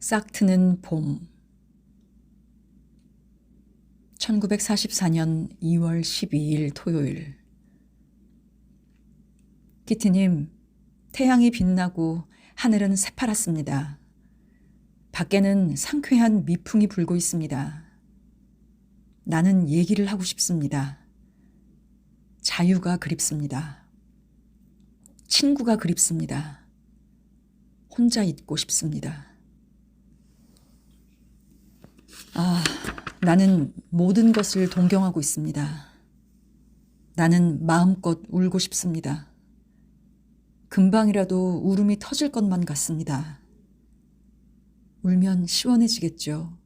싹 트는 봄. 1944년 2월 12일 토요일. 키트님, 태양이 빛나고 하늘은 새파랗습니다. 밖에는 상쾌한 미풍이 불고 있습니다. 나는 얘기를 하고 싶습니다. 자유가 그립습니다. 친구가 그립습니다. 혼자 있고 싶습니다. 나는 모든 것을 동경하고 있습니다. 나는 마음껏 울고 싶습니다. 금방이라도 울음이 터질 것만 같습니다. 울면 시원해지겠죠.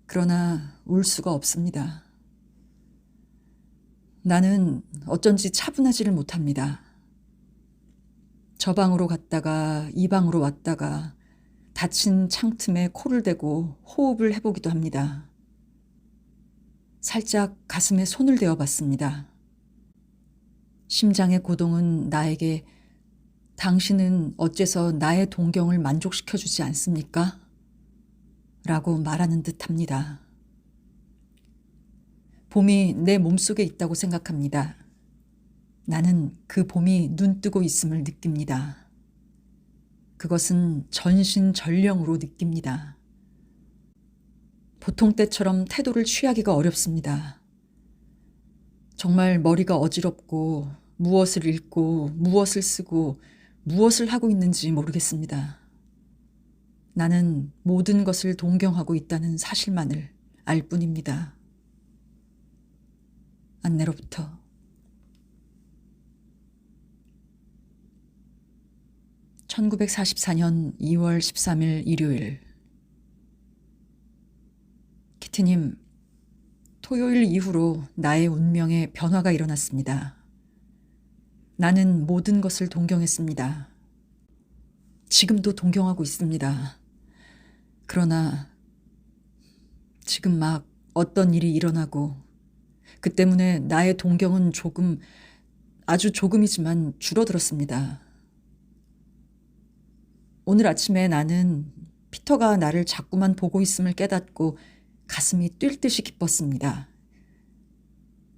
그러나 울 수가 없습니다. 나는 어쩐지 차분하지를 못합니다. 저 방으로 갔다가 이 방으로 왔다가 닫힌 창틈에 코를 대고 호흡을 해보기도 합니다. 살짝 가슴에 손을 대어 봤습니다. 심장의 고동은 나에게 당신은 어째서 나의 동경을 만족시켜주지 않습니까? 라고 말하는 듯 합니다. 봄이 내 몸속에 있다고 생각합니다. 나는 그 봄이 눈뜨고 있음을 느낍니다. 그것은 전신전령으로 느낍니다. 보통 때처럼 태도를 취하기가 어렵습니다. 정말 머리가 어지럽고 무엇을 읽고 무엇을 쓰고 무엇을 하고 있는지 모르겠습니다. 나는 모든 것을 동경하고 있다는 사실만을 알 뿐입니다. 안내로부터. (1944년 2월 13일) 일요일. 키트님, 토요일 이후로 나의 운명에 변화가 일어났습니다. 나는 모든 것을 동경했습니다. 지금도 동경하고 있습니다. 그러나 지금 막 어떤 일이 일어나고 그 때문에 나의 동경은 아주 조금이지만 줄어들었습니다. 오늘 아침에 나는 피터가 나를 자꾸만 보고 있음을 깨닫고 가슴이 뛸 듯이 기뻤습니다.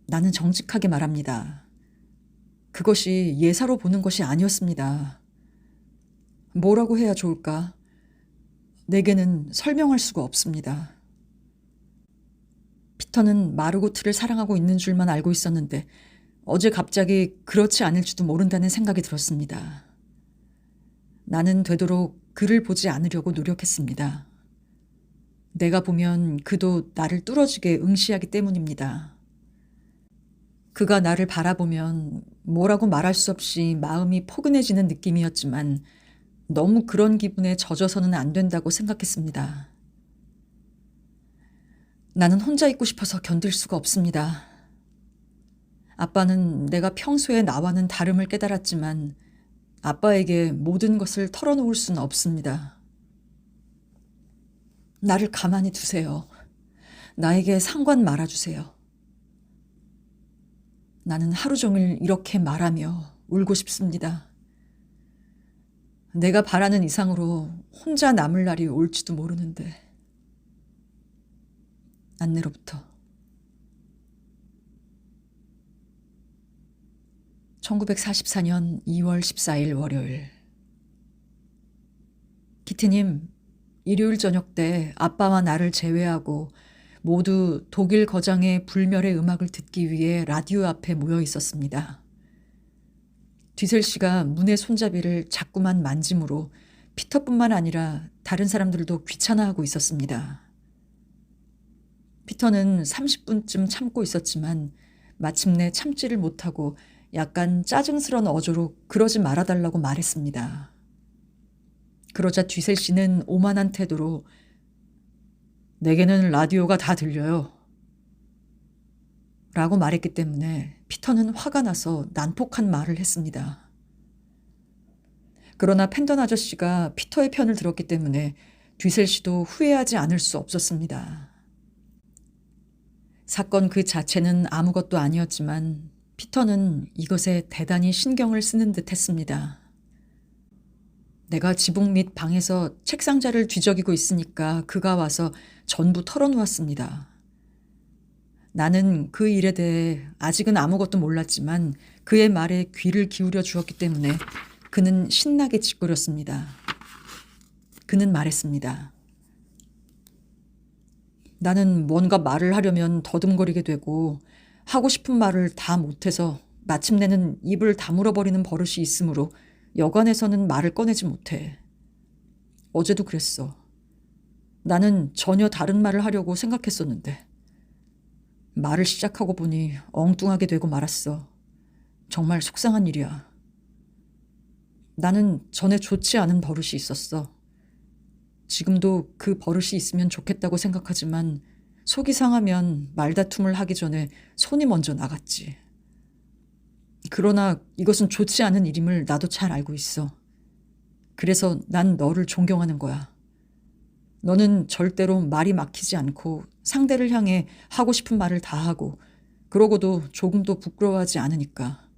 나는 정직하게 말합니다. 그것이 예사로 보는 것이 아니었습니다. 뭐라고 해야 좋을까? 내게는 설명할 수가 없습니다. 피터는 마르고트를 사랑하고 있는 줄만 알고 있었는데 어제 갑자기 그렇지 않을지도 모른다는 생각이 들었습니다. 나는 되도록 그를 보지 않으려고 노력했습니다. 내가 보면 그도 나를 뚫어지게 응시하기 때문입니다. 그가 나를 바라보면 뭐라고 말할 수 없이 마음이 포근해지는 느낌이었지만 너무 그런 기분에 젖어서는 안 된다고 생각했습니다. 나는 혼자 있고 싶어서 견딜 수가 없습니다. 아빠는 내가 평소에 나와는 다름을 깨달았지만 아빠에게 모든 것을 털어놓을 수는 없습니다. 나를 가만히 두세요. 나에게 상관 말아주세요. 나는 하루 종일 이렇게 말하며 울고 싶습니다. 내가 바라는 이상으로 혼자 남을 날이 올지도 모르는데. 안내로부터. 1944년 2월 14일 월요일. 키트님, 일요일 저녁 때 아빠와 나를 제외하고 모두 독일 거장의 불멸의 음악을 듣기 위해 라디오 앞에 모여 있었습니다. 뒤셀 씨가 문의 손잡이를 자꾸만 만짐으로 피터뿐만 아니라 다른 사람들도 귀찮아하고 있었습니다. 피터는 30분쯤 참고 있었지만 마침내 참지를 못하고 약간 짜증스러운 어조로 그러지 말아달라고 말했습니다. 그러자 뒤셀 씨는 오만한 태도로 내게는 라디오가 다 들려요. 라고 말했기 때문에 피터는 화가 나서 난폭한 말을 했습니다. 그러나 펜던 아저씨가 피터의 편을 들었기 때문에 뒤셀 씨도 후회하지 않을 수 없었습니다. 사건 그 자체는 아무것도 아니었지만 피터는 이것에 대단히 신경을 쓰는 듯 했습니다. 내가 지붕 밑 방에서 책상자를 뒤적이고 있으니까 그가 와서 전부 털어놓았습니다. 나는 그 일에 대해 아직은 아무것도 몰랐지만 그의 말에 귀를 기울여 주었기 때문에 그는 신나게 짓거렸습니다. 그는 말했습니다. 나는 뭔가 말을 하려면 더듬거리게 되고 하고 싶은 말을 다 못해서 마침내는 입을 다물어버리는 버릇이 있으므로 여간에서는 말을 꺼내지 못해. 어제도 그랬어. 나는 전혀 다른 말을 하려고 생각했었는데 말을 시작하고 보니 엉뚱하게 되고 말았어. 정말 속상한 일이야. 나는 전에 좋지 않은 버릇이 있었어. 지금도 그 버릇이 있으면 좋겠다고 생각하지만 속이 상하면 말다툼을 하기 전에 손이 먼저 나갔지. 그러나 이것은 좋지 않은 일임을 나도 잘 알고 있어. 그래서 난 너를 존경하는 거야. 너는 절대로 말이 막히지 않고 상대를 향해 하고 싶은 말을 다 하고 그러고도 조금도 부끄러워하지 않으니까.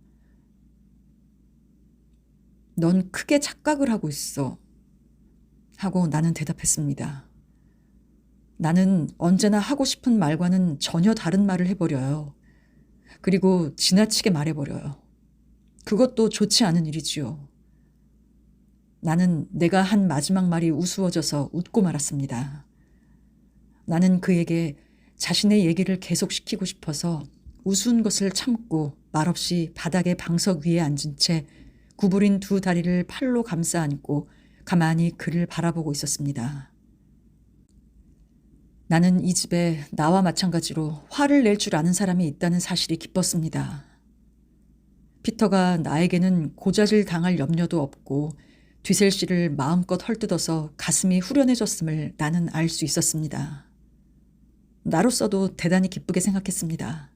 넌 크게 착각을 하고 있어. 하고 나는 대답했습니다. 나는 언제나 하고 싶은 말과는 전혀 다른 말을 해버려요. 그리고 지나치게 말해버려요. 그것도 좋지 않은 일이지요. 나는 내가 한 마지막 말이 우스워져서 웃고 말았습니다. 나는 그에게 자신의 얘기를 계속시키고 싶어서 우스운 것을 참고 말없이 바닥에 방석 위에 앉은 채 구부린 두 다리를 팔로 감싸 안고 가만히 그를 바라보고 있었습니다. 나는 이 집에 나와 마찬가지로 화를 낼 줄 아는 사람이 있다는 사실이 기뻤습니다. 피터가 나에게는 고자질 당할 염려도 없고 뒤셀씨를 마음껏 헐뜯어서 가슴이 후련해졌음을 나는 알 수 있었습니다. 나로서도 대단히 기쁘게 생각했습니다.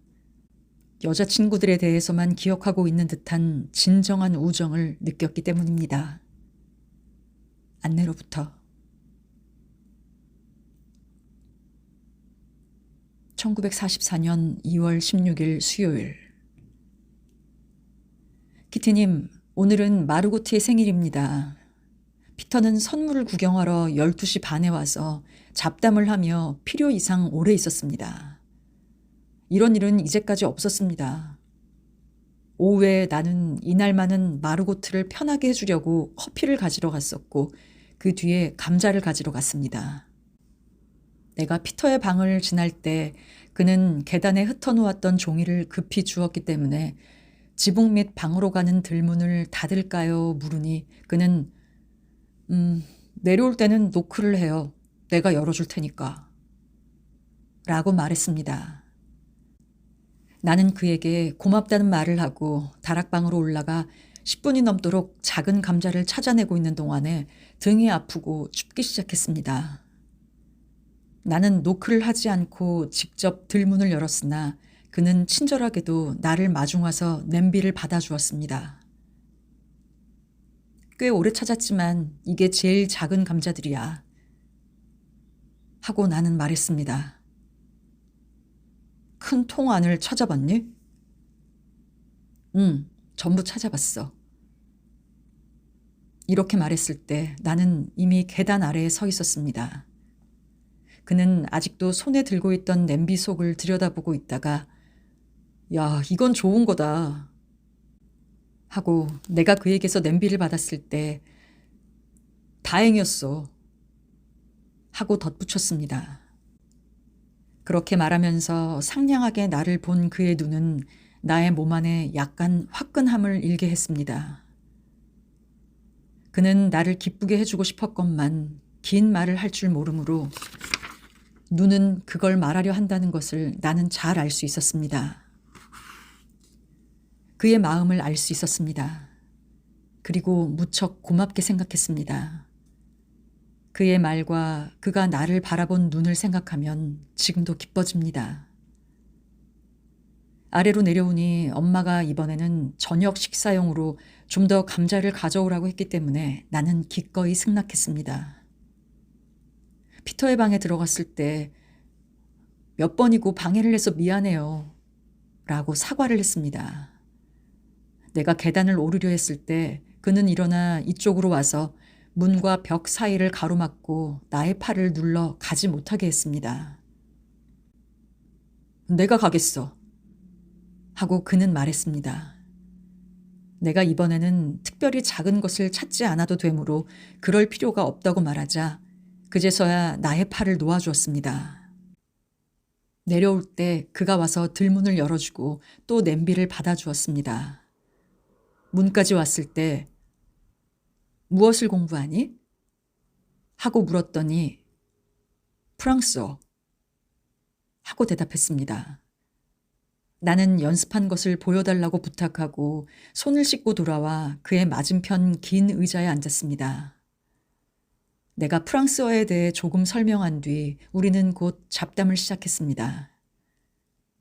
여자친구들에 대해서만 기억하고 있는 듯한 진정한 우정을 느꼈기 때문입니다. 안내로부터 1944년 2월 16일 수요일. 키티님, 오늘은 마르고트의 생일입니다. 피터는 선물을 구경하러 12시 반에 와서 잡담을 하며 필요 이상 오래 있었습니다. 이런 일은 이제까지 없었습니다. 오후에 나는 이날만은 마르고트를 편하게 해주려고 커피를 가지러 갔었고 그 뒤에 감자를 가지러 갔습니다. 내가 피터의 방을 지날 때 그는 계단에 흩어놓았던 종이를 급히 주었기 때문에 지붕 밑 방으로 가는 들문을 닫을까요? 물으니 그는 내려올 때는 노크를 해요. 내가 열어줄 테니까. 라고 말했습니다. 나는 그에게 고맙다는 말을 하고 다락방으로 올라가 10분이 넘도록 작은 감자를 찾아내고 있는 동안에 등이 아프고 춥기 시작했습니다. 나는 노크를 하지 않고 직접 들문을 열었으나 그는 친절하게도 나를 마중와서 냄비를 받아주었습니다. 꽤 오래 찾았지만 이게 제일 작은 감자들이야. 하고 나는 말했습니다. 큰 통 안을 찾아봤니? 응, 전부 찾아봤어. 이렇게 말했을 때 나는 이미 계단 아래에 서 있었습니다. 그는 아직도 손에 들고 있던 냄비 속을 들여다보고 있다가 야, 이건 좋은 거다. 하고 내가 그에게서 냄비를 받았을 때 다행이었어. 하고 덧붙였습니다. 그렇게 말하면서 상냥하게 나를 본 그의 눈은 나의 몸 안에 약간 화끈함을 일게 했습니다. 그는 나를 기쁘게 해주고 싶었건만 긴 말을 할 줄 모르므로 눈은 그걸 말하려 한다는 것을 나는 잘 알 수 있었습니다. 그의 마음을 알 수 있었습니다. 그리고 무척 고맙게 생각했습니다. 그의 말과 그가 나를 바라본 눈을 생각하면 지금도 기뻐집니다. 아래로 내려오니 엄마가 이번에는 저녁 식사용으로 좀 더 감자를 가져오라고 했기 때문에 나는 기꺼이 승낙했습니다. 피터의 방에 들어갔을 때 몇 번이고 방해를 해서 미안해요. 라고 사과를 했습니다. 내가 계단을 오르려 했을 때 그는 일어나 이쪽으로 와서 문과 벽 사이를 가로막고 나의 팔을 눌러 가지 못하게 했습니다. 내가 가겠어. 하고 그는 말했습니다. 내가 이번에는 특별히 작은 것을 찾지 않아도 되므로 그럴 필요가 없다고 말하자 그제서야 나의 팔을 놓아주었습니다. 내려올 때 그가 와서 들문을 열어주고 또 냄비를 받아주었습니다. 문까지 왔을 때 무엇을 공부하니? 하고 물었더니 프랑스어 하고 대답했습니다. 나는 연습한 것을 보여달라고 부탁하고 손을 씻고 돌아와 그의 맞은편 긴 의자에 앉았습니다. 내가 프랑스어에 대해 조금 설명한 뒤 우리는 곧 잡담을 시작했습니다.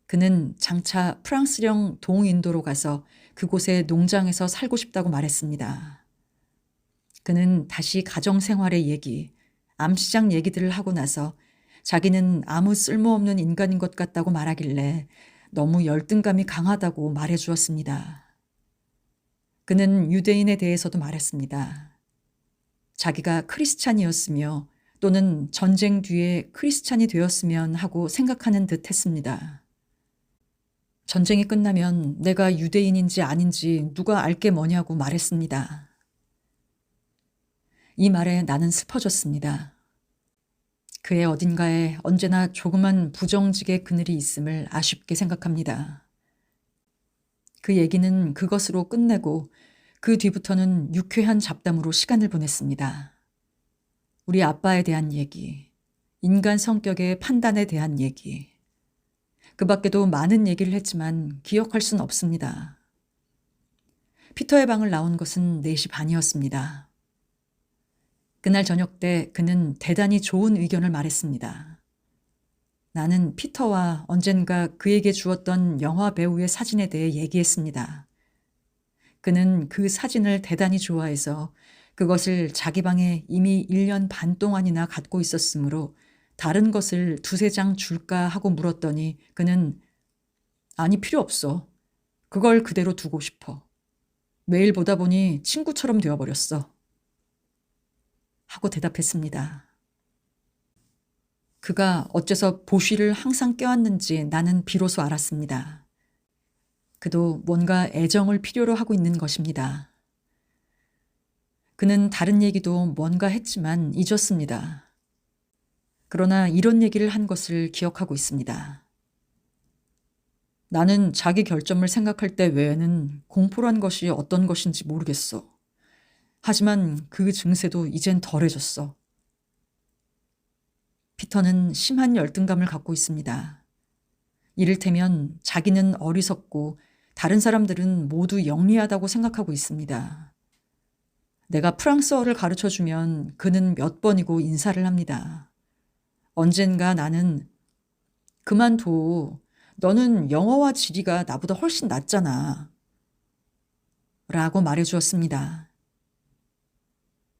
그는 장차 프랑스령 동인도로 가서 그곳의 농장에서 살고 싶다고 말했습니다. 그는 다시 가정생활의 얘기, 암시장 얘기들을 하고 나서 자기는 아무 쓸모없는 인간인 것 같다고 말하길래 너무 열등감이 강하다고 말해 주었습니다. 그는 유대인에 대해서도 말했습니다. 자기가 크리스찬이었으며 또는 전쟁 뒤에 크리스찬이 되었으면 하고 생각하는 듯 했습니다. 전쟁이 끝나면 내가 유대인인지 아닌지 누가 알게 뭐냐고 말했습니다. 이 말에 나는 슬퍼졌습니다. 그의 어딘가에 언제나 조그만 부정직의 그늘이 있음을 아쉽게 생각합니다. 그 얘기는 그것으로 끝내고 그 뒤부터는 유쾌한 잡담으로 시간을 보냈습니다. 우리 아빠에 대한 얘기, 인간 성격의 판단에 대한 얘기. 그 밖에도 많은 얘기를 했지만 기억할 순 없습니다. 피터의 방을 나온 것은 4시 반이었습니다. 그날 저녁 때 그는 대단히 좋은 의견을 말했습니다. 나는 피터와 언젠가 그에게 주었던 영화 배우의 사진에 대해 얘기했습니다. 그는 그 사진을 대단히 좋아해서 그것을 자기 방에 이미 1년 반 동안이나 갖고 있었으므로 다른 것을 2-3장 줄까 하고 물었더니 그는 아니 필요 없어. 그걸 그대로 두고 싶어. 매일 보다 보니 친구처럼 되어버렸어. 하고 대답했습니다. 그가 어째서 보쉬를 항상 껴안는지 나는 비로소 알았습니다. 그도 뭔가 애정을 필요로 하고 있는 것입니다. 그는 다른 얘기도 뭔가 했지만 잊었습니다. 그러나 이런 얘기를 한 것을 기억하고 있습니다. 나는 자기 결점을 생각할 때 외에는 공포란 것이 어떤 것인지 모르겠어. 하지만 그 증세도 이젠 덜해졌어. 피터는 심한 열등감을 갖고 있습니다. 이를테면 자기는 어리석고 다른 사람들은 모두 영리하다고 생각하고 있습니다. 내가 프랑스어를 가르쳐주면 그는 몇 번이고 인사를 합니다. 언젠가 나는 그만둬. 너는 영어와 지리가 나보다 훨씬 낫잖아. 라고 말해주었습니다.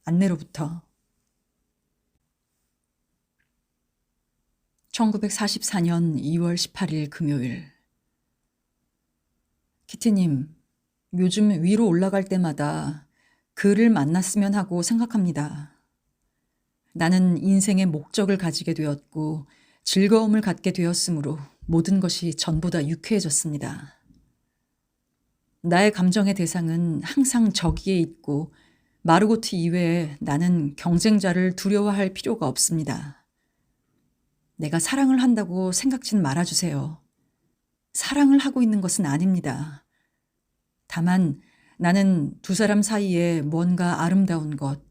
안내로부터 1944년 2월 18일 금요일. 키티님, 요즘 위로 올라갈 때마다 그를 만났으면 하고 생각합니다. 나는 인생의 목적을 가지게 되었고 즐거움을 갖게 되었으므로 모든 것이 전보다 유쾌해졌습니다. 나의 감정의 대상은 항상 저기에 있고 마르고트 이외에 나는 경쟁자를 두려워할 필요가 없습니다. 내가 사랑을 한다고 생각진 말아주세요. 사랑을 하고 있는 것은 아닙니다. 다만 나는 두 사람 사이에 뭔가 아름다운 것,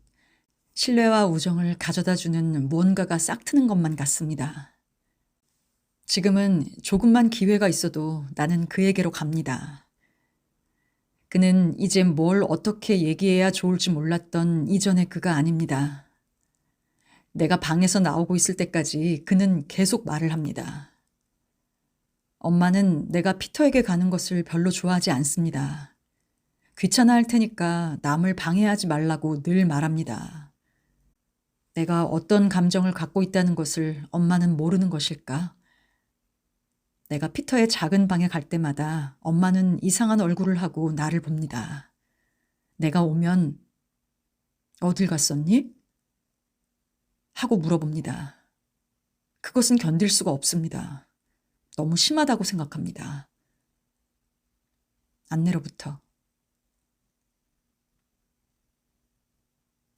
신뢰와 우정을 가져다주는 뭔가가 싹트는 것만 같습니다. 지금은 조금만 기회가 있어도 나는 그에게로 갑니다. 그는 이제 뭘 어떻게 얘기해야 좋을지 몰랐던 이전의 그가 아닙니다. 내가 방에서 나오고 있을 때까지 그는 계속 말을 합니다. 엄마는 내가 피터에게 가는 것을 별로 좋아하지 않습니다. 귀찮아할 테니까 남을 방해하지 말라고 늘 말합니다. 내가 어떤 감정을 갖고 있다는 것을 엄마는 모르는 것일까? 내가 피터의 작은 방에 갈 때마다 엄마는 이상한 얼굴을 하고 나를 봅니다. 내가 오면 어딜 갔었니? 하고 물어봅니다. 그것은 견딜 수가 없습니다. 너무 심하다고 생각합니다. 안내로부터.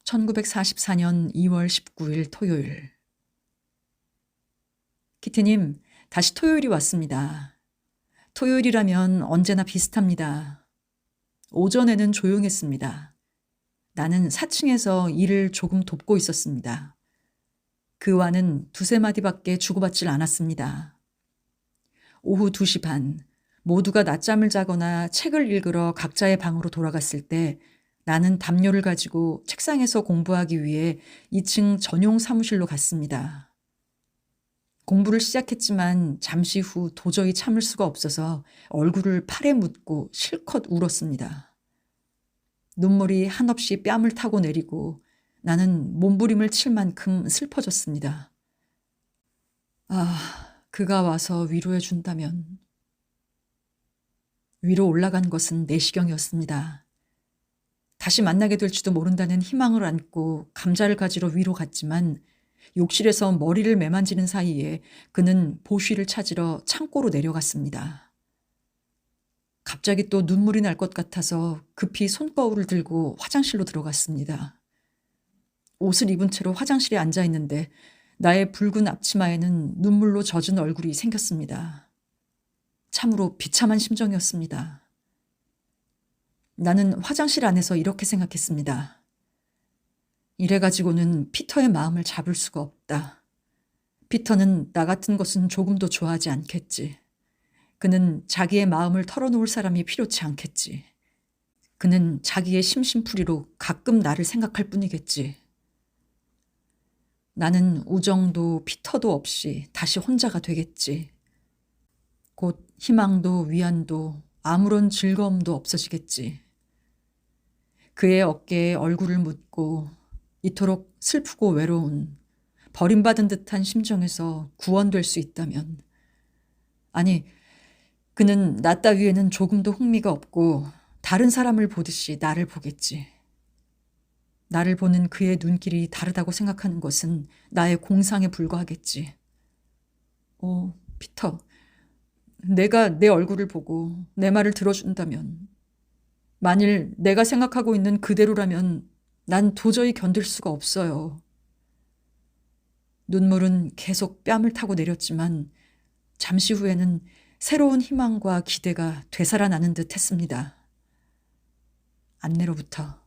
1944년 2월 19일 토요일. 키티님, 다시 토요일이 왔습니다. 토요일이라면 언제나 비슷합니다. 오전에는 조용했습니다. 나는 4층에서 일을 조금 돕고 있었습니다. 그와는 두세 마디밖에 주고받질 않았습니다. 오후 2시 반, 모두가 낮잠을 자거나 책을 읽으러 각자의 방으로 돌아갔을 때 나는 담요를 가지고 책상에서 공부하기 위해 2층 전용 사무실로 갔습니다. 공부를 시작했지만 잠시 후 도저히 참을 수가 없어서 얼굴을 팔에 묻고 실컷 울었습니다. 눈물이 한없이 뺨을 타고 내리고 나는 몸부림을 칠 만큼 슬퍼졌습니다. 그가 와서 위로해 준다면. 위로 올라간 것은 내시경이었습니다. 다시 만나게 될지도 모른다는 희망을 안고 감자를 가지러 위로 갔지만 욕실에서 머리를 매만지는 사이에 그는 보쉬를 찾으러 창고로 내려갔습니다. 갑자기 또 눈물이 날 것 같아서 급히 손거울을 들고 화장실로 들어갔습니다. 옷을 입은 채로 화장실에 앉아 있는데 나의 붉은 앞치마에는 눈물로 젖은 얼굴이 생겼습니다. 참으로 비참한 심정이었습니다. 나는 화장실 안에서 이렇게 생각했습니다. 이래가지고는 피터의 마음을 잡을 수가 없다. 피터는 나 같은 것은 조금도 좋아하지 않겠지. 그는 자기의 마음을 털어놓을 사람이 필요치 않겠지. 그는 자기의 심심풀이로 가끔 나를 생각할 뿐이겠지. 나는 우정도 피터도 없이 다시 혼자가 되겠지. 곧 희망도 위안도 아무런 즐거움도 없어지겠지. 그의 어깨에 얼굴을 묻고 이토록 슬프고 외로운 버림받은 듯한 심정에서 구원될 수 있다면. 아니, 그는 나 따위에는 조금도 흥미가 없고 다른 사람을 보듯이 나를 보겠지. 나를 보는 그의 눈길이 다르다고 생각하는 것은 나의 공상에 불과하겠지. 피터, 내가 내 얼굴을 보고 내 말을 들어준다면, 만일 내가 생각하고 있는 그대로라면 난 도저히 견딜 수가 없어요. 눈물은 계속 뺨을 타고 내렸지만 잠시 후에는 새로운 희망과 기대가 되살아나는 듯 했습니다. 안내로부터.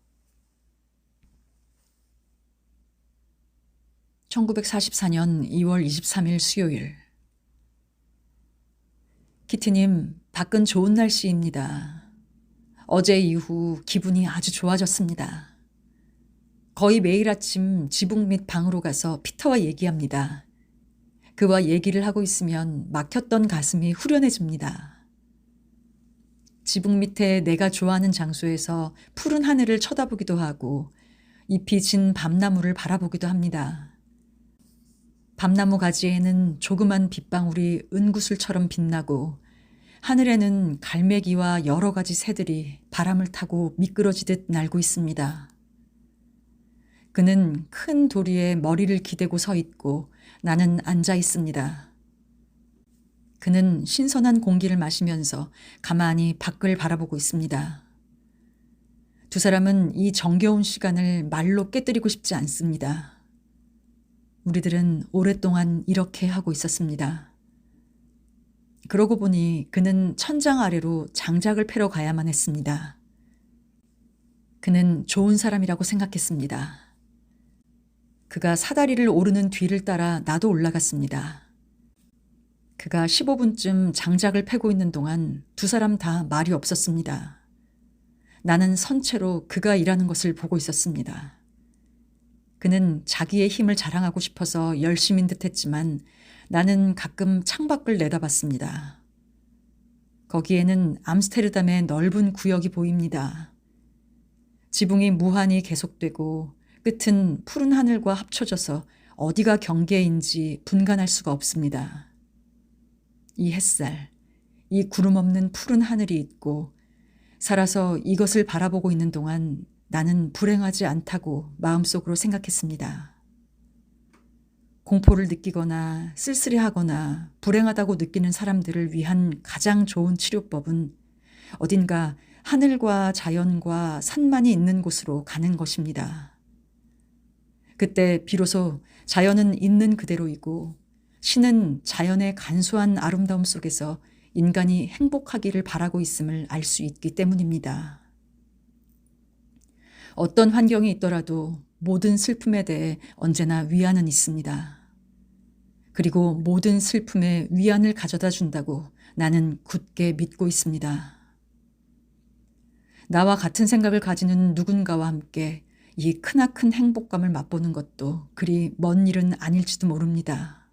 1944년 2월 23일 수요일. 키티님, 밖은 좋은 날씨입니다. 어제 이후 기분이 아주 좋아졌습니다. 거의 매일 아침 지붕 밑 방으로 가서 피터와 얘기합니다. 그와 얘기를 하고 있으면 막혔던 가슴이 후련해집니다. 지붕 밑에 내가 좋아하는 장소에서 푸른 하늘을 쳐다보기도 하고 잎이 진 밤나무를 바라보기도 합니다. 밤나무 가지에는 조그만 빗방울이 은구슬처럼 빛나고 하늘에는 갈매기와 여러 가지 새들이 바람을 타고 미끄러지듯 날고 있습니다. 그는 큰 도리에 머리를 기대고 서 있고 나는 앉아 있습니다. 그는 신선한 공기를 마시면서 가만히 밖을 바라보고 있습니다. 두 사람은 이 정겨운 시간을 말로 깨뜨리고 싶지 않습니다. 우리들은 오랫동안 이렇게 하고 있었습니다. 그러고 보니 그는 천장 아래로 장작을 패러 가야만 했습니다. 그는 좋은 사람이라고 생각했습니다. 그가 사다리를 오르는 뒤를 따라 나도 올라갔습니다. 그가 15분쯤 장작을 패고 있는 동안 두 사람 다 말이 없었습니다. 나는 선체로 그가 일하는 것을 보고 있었습니다. 그는 자기의 힘을 자랑하고 싶어서 열심인 듯 했지만 나는 가끔 창밖을 내다봤습니다. 거기에는 암스테르담의 넓은 구역이 보입니다. 지붕이 무한히 계속되고 끝은 푸른 하늘과 합쳐져서 어디가 경계인지 분간할 수가 없습니다. 이 햇살, 이 구름 없는 푸른 하늘이 있고 살아서 이것을 바라보고 있는 동안 나는 불행하지 않다고 마음속으로 생각했습니다. 공포를 느끼거나 쓸쓸해하거나 불행하다고 느끼는 사람들을 위한 가장 좋은 치료법은 어딘가 하늘과 자연과 산만이 있는 곳으로 가는 것입니다. 그때 비로소 자연은 있는 그대로이고 신은 자연의 간소한 아름다움 속에서 인간이 행복하기를 바라고 있음을 알 수 있기 때문입니다. 어떤 환경이 있더라도 모든 슬픔에 대해 언제나 위안은 있습니다. 그리고 모든 슬픔에 위안을 가져다 준다고 나는 굳게 믿고 있습니다. 나와 같은 생각을 가지는 누군가와 함께 이 크나큰 행복감을 맛보는 것도 그리 먼 일은 아닐지도 모릅니다.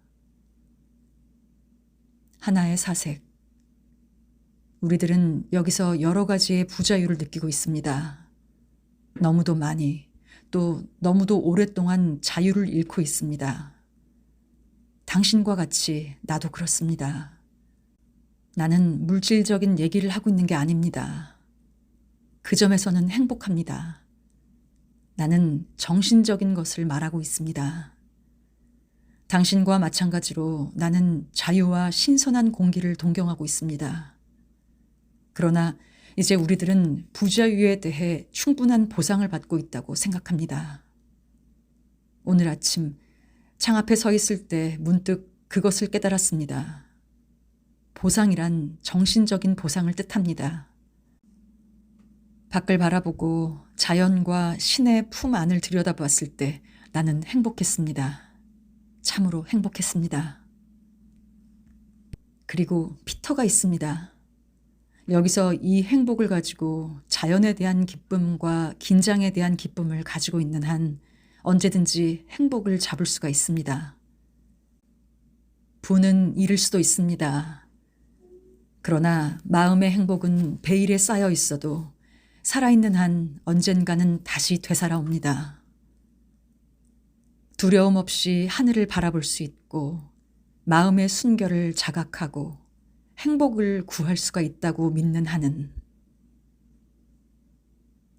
하나의 사색. 우리들은 여기서 여러 가지의 부자유를 느끼고 있습니다. 너무도 많이, 또 너무도 오랫동안 자유를 잃고 있습니다. 당신과 같이 나도 그렇습니다. 나는 물질적인 얘기를 하고 있는 게 아닙니다. 그 점에서는 행복합니다. 나는 정신적인 것을 말하고 있습니다. 당신과 마찬가지로 나는 자유와 신선한 공기를 동경하고 있습니다. 그러나 이제 우리들은 부자유에 대해 충분한 보상을 받고 있다고 생각합니다. 오늘 아침 창 앞에 서 있을 때 문득 그것을 깨달았습니다. 보상이란 정신적인 보상을 뜻합니다. 밖을 바라보고 자연과 신의 품 안을 들여다보았을 때 나는 행복했습니다. 참으로 행복했습니다. 그리고 피터가 있습니다. 여기서 이 행복을 가지고 자연에 대한 기쁨과 긴장에 대한 기쁨을 가지고 있는 한 언제든지 행복을 잡을 수가 있습니다. 부는 이를 수도 있습니다. 그러나 마음의 행복은 베일에 쌓여 있어도 살아있는 한 언젠가는 다시 되살아옵니다. 두려움 없이 하늘을 바라볼 수 있고 마음의 순결을 자각하고 행복을 구할 수가 있다고 믿는 한은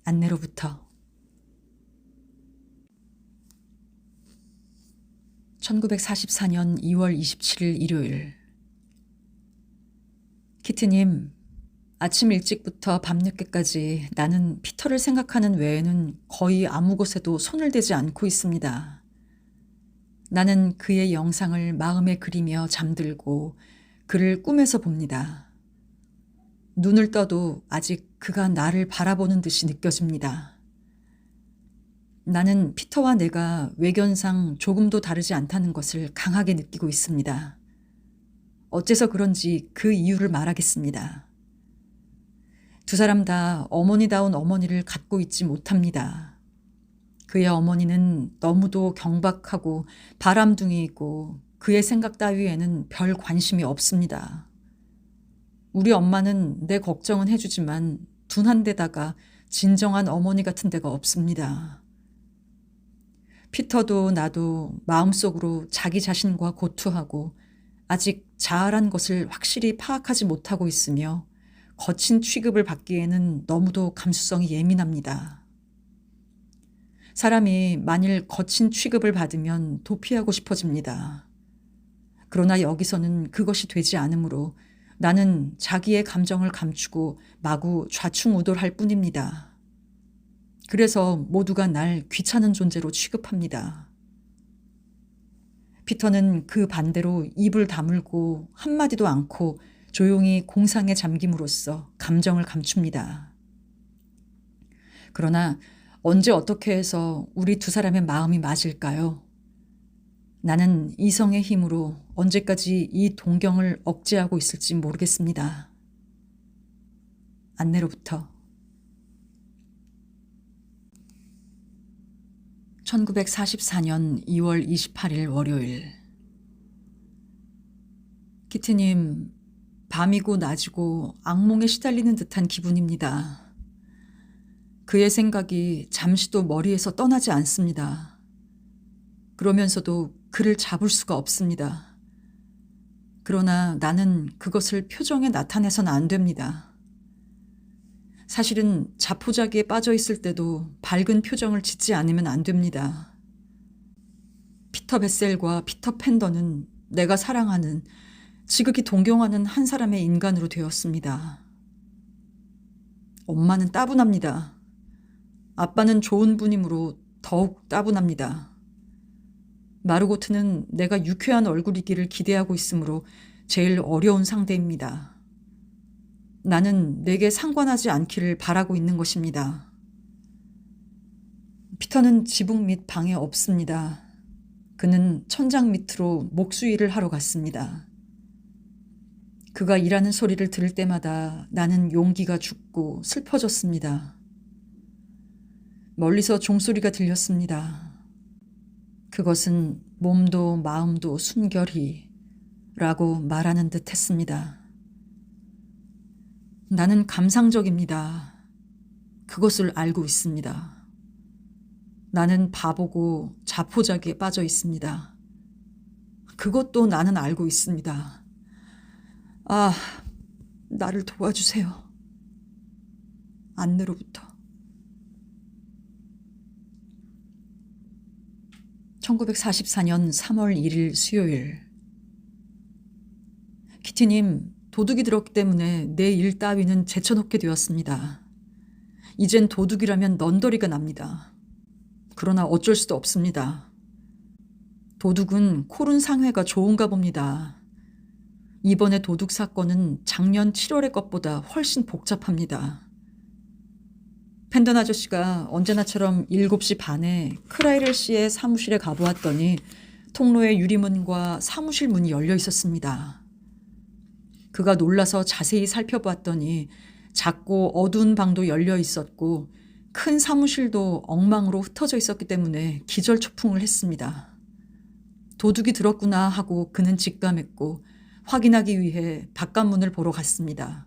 안내로부터 1944년 2월 27일 일요일. 키트님, 아침 일찍부터 밤늦게까지 나는 피터를 생각하는 외에는 거의 아무 곳에도 손을 대지 않고 있습니다. 나는 그의 영상을 마음에 그리며 잠들고 그를 꿈에서 봅니다. 눈을 떠도 아직 그가 나를 바라보는 듯이 느껴집니다. 나는 피터와 내가 외견상 조금도 다르지 않다는 것을 강하게 느끼고 있습니다. 어째서 그런지 그 이유를 말하겠습니다. 두 사람 다 어머니다운 어머니를 갖고 있지 못합니다. 그의 어머니는 너무도 경박하고 바람둥이이고 그의 생각 따위에는 별 관심이 없습니다. 우리 엄마는 내 걱정은 해주지만 둔한 데다가 진정한 어머니 같은 데가 없습니다. 피터도 나도 마음속으로 자기 자신과 고투하고 아직 자아란 것을 확실히 파악하지 못하고 있으며 거친 취급을 받기에는 너무도 감수성이 예민합니다. 사람이 만일 거친 취급을 받으면 도피하고 싶어집니다. 그러나 여기서는 그것이 되지 않으므로 나는 자기의 감정을 감추고 마구 좌충우돌할 뿐입니다. 그래서 모두가 날 귀찮은 존재로 취급합니다. 피터는 그 반대로 입을 다물고 한마디도 않고 조용히 공상에 잠김으로써 감정을 감춥니다. 그러나 언제 어떻게 해서 우리 두 사람의 마음이 맞을까요? 나는 이성의 힘으로 언제까지 이 동경을 억제하고 있을지 모르겠습니다. 안내로부터 1944년 2월 28일 월요일. 키트님, 밤이고 낮이고 악몽에 시달리는 듯한 기분입니다. 그의 생각이 잠시도 머리에서 떠나지 않습니다. 그러면서도 그를 잡을 수가 없습니다. 그러나 나는 그것을 표정에 나타내서는 안 됩니다. 사실은 자포자기에 빠져 있을 때도 밝은 표정을 짓지 않으면 안 됩니다. 피터 베셀과 피터 팬더는 내가 사랑하는, 지극히 동경하는 한 사람의 인간으로 되었습니다. 엄마는 따분합니다. 아빠는 좋은 분이므로 더욱 따분합니다. 마르고트는 내가 유쾌한 얼굴이기를 기대하고 있으므로 제일 어려운 상대입니다. 나는 내게 상관하지 않기를 바라고 있는 것입니다. 피터는 지붕 및 방에 없습니다. 그는 천장 밑으로 목수일을 하러 갔습니다. 그가 일하는 소리를 들을 때마다 나는 용기가 죽고 슬퍼졌습니다. 멀리서 종소리가 들렸습니다. 그것은 몸도 마음도 순결히 라고 말하는 듯 했습니다. 나는 감상적입니다. 그것을 알고 있습니다. 나는 바보고 자포자기에 빠져 있습니다. 그것도 나는 알고 있습니다. 아, 나를 도와주세요. 안내로부터. 1944년 3월 1일 수요일. 키티님, 도둑이 들었기 때문에 내 일 따위는 제쳐놓게 되었습니다. 이젠 도둑이라면 넌더리가 납니다. 그러나 어쩔 수도 없습니다. 도둑은 콜은 상회가 좋은가 봅니다. 이번에 도둑 사건은 작년 7월의 것보다 훨씬 복잡합니다. 펜던 아저씨가 언제나처럼 7시 반에 크라이렐 씨의 사무실에 가보았더니 통로의 유리문과 사무실 문이 열려 있었습니다. 그가 놀라서 자세히 살펴봤더니 작고 어두운 방도 열려 있었고 큰 사무실도 엉망으로 흩어져 있었기 때문에 기절초풍을 했습니다. 도둑이 들었구나 하고 그는 직감했고 확인하기 위해 바깥문을 보러 갔습니다.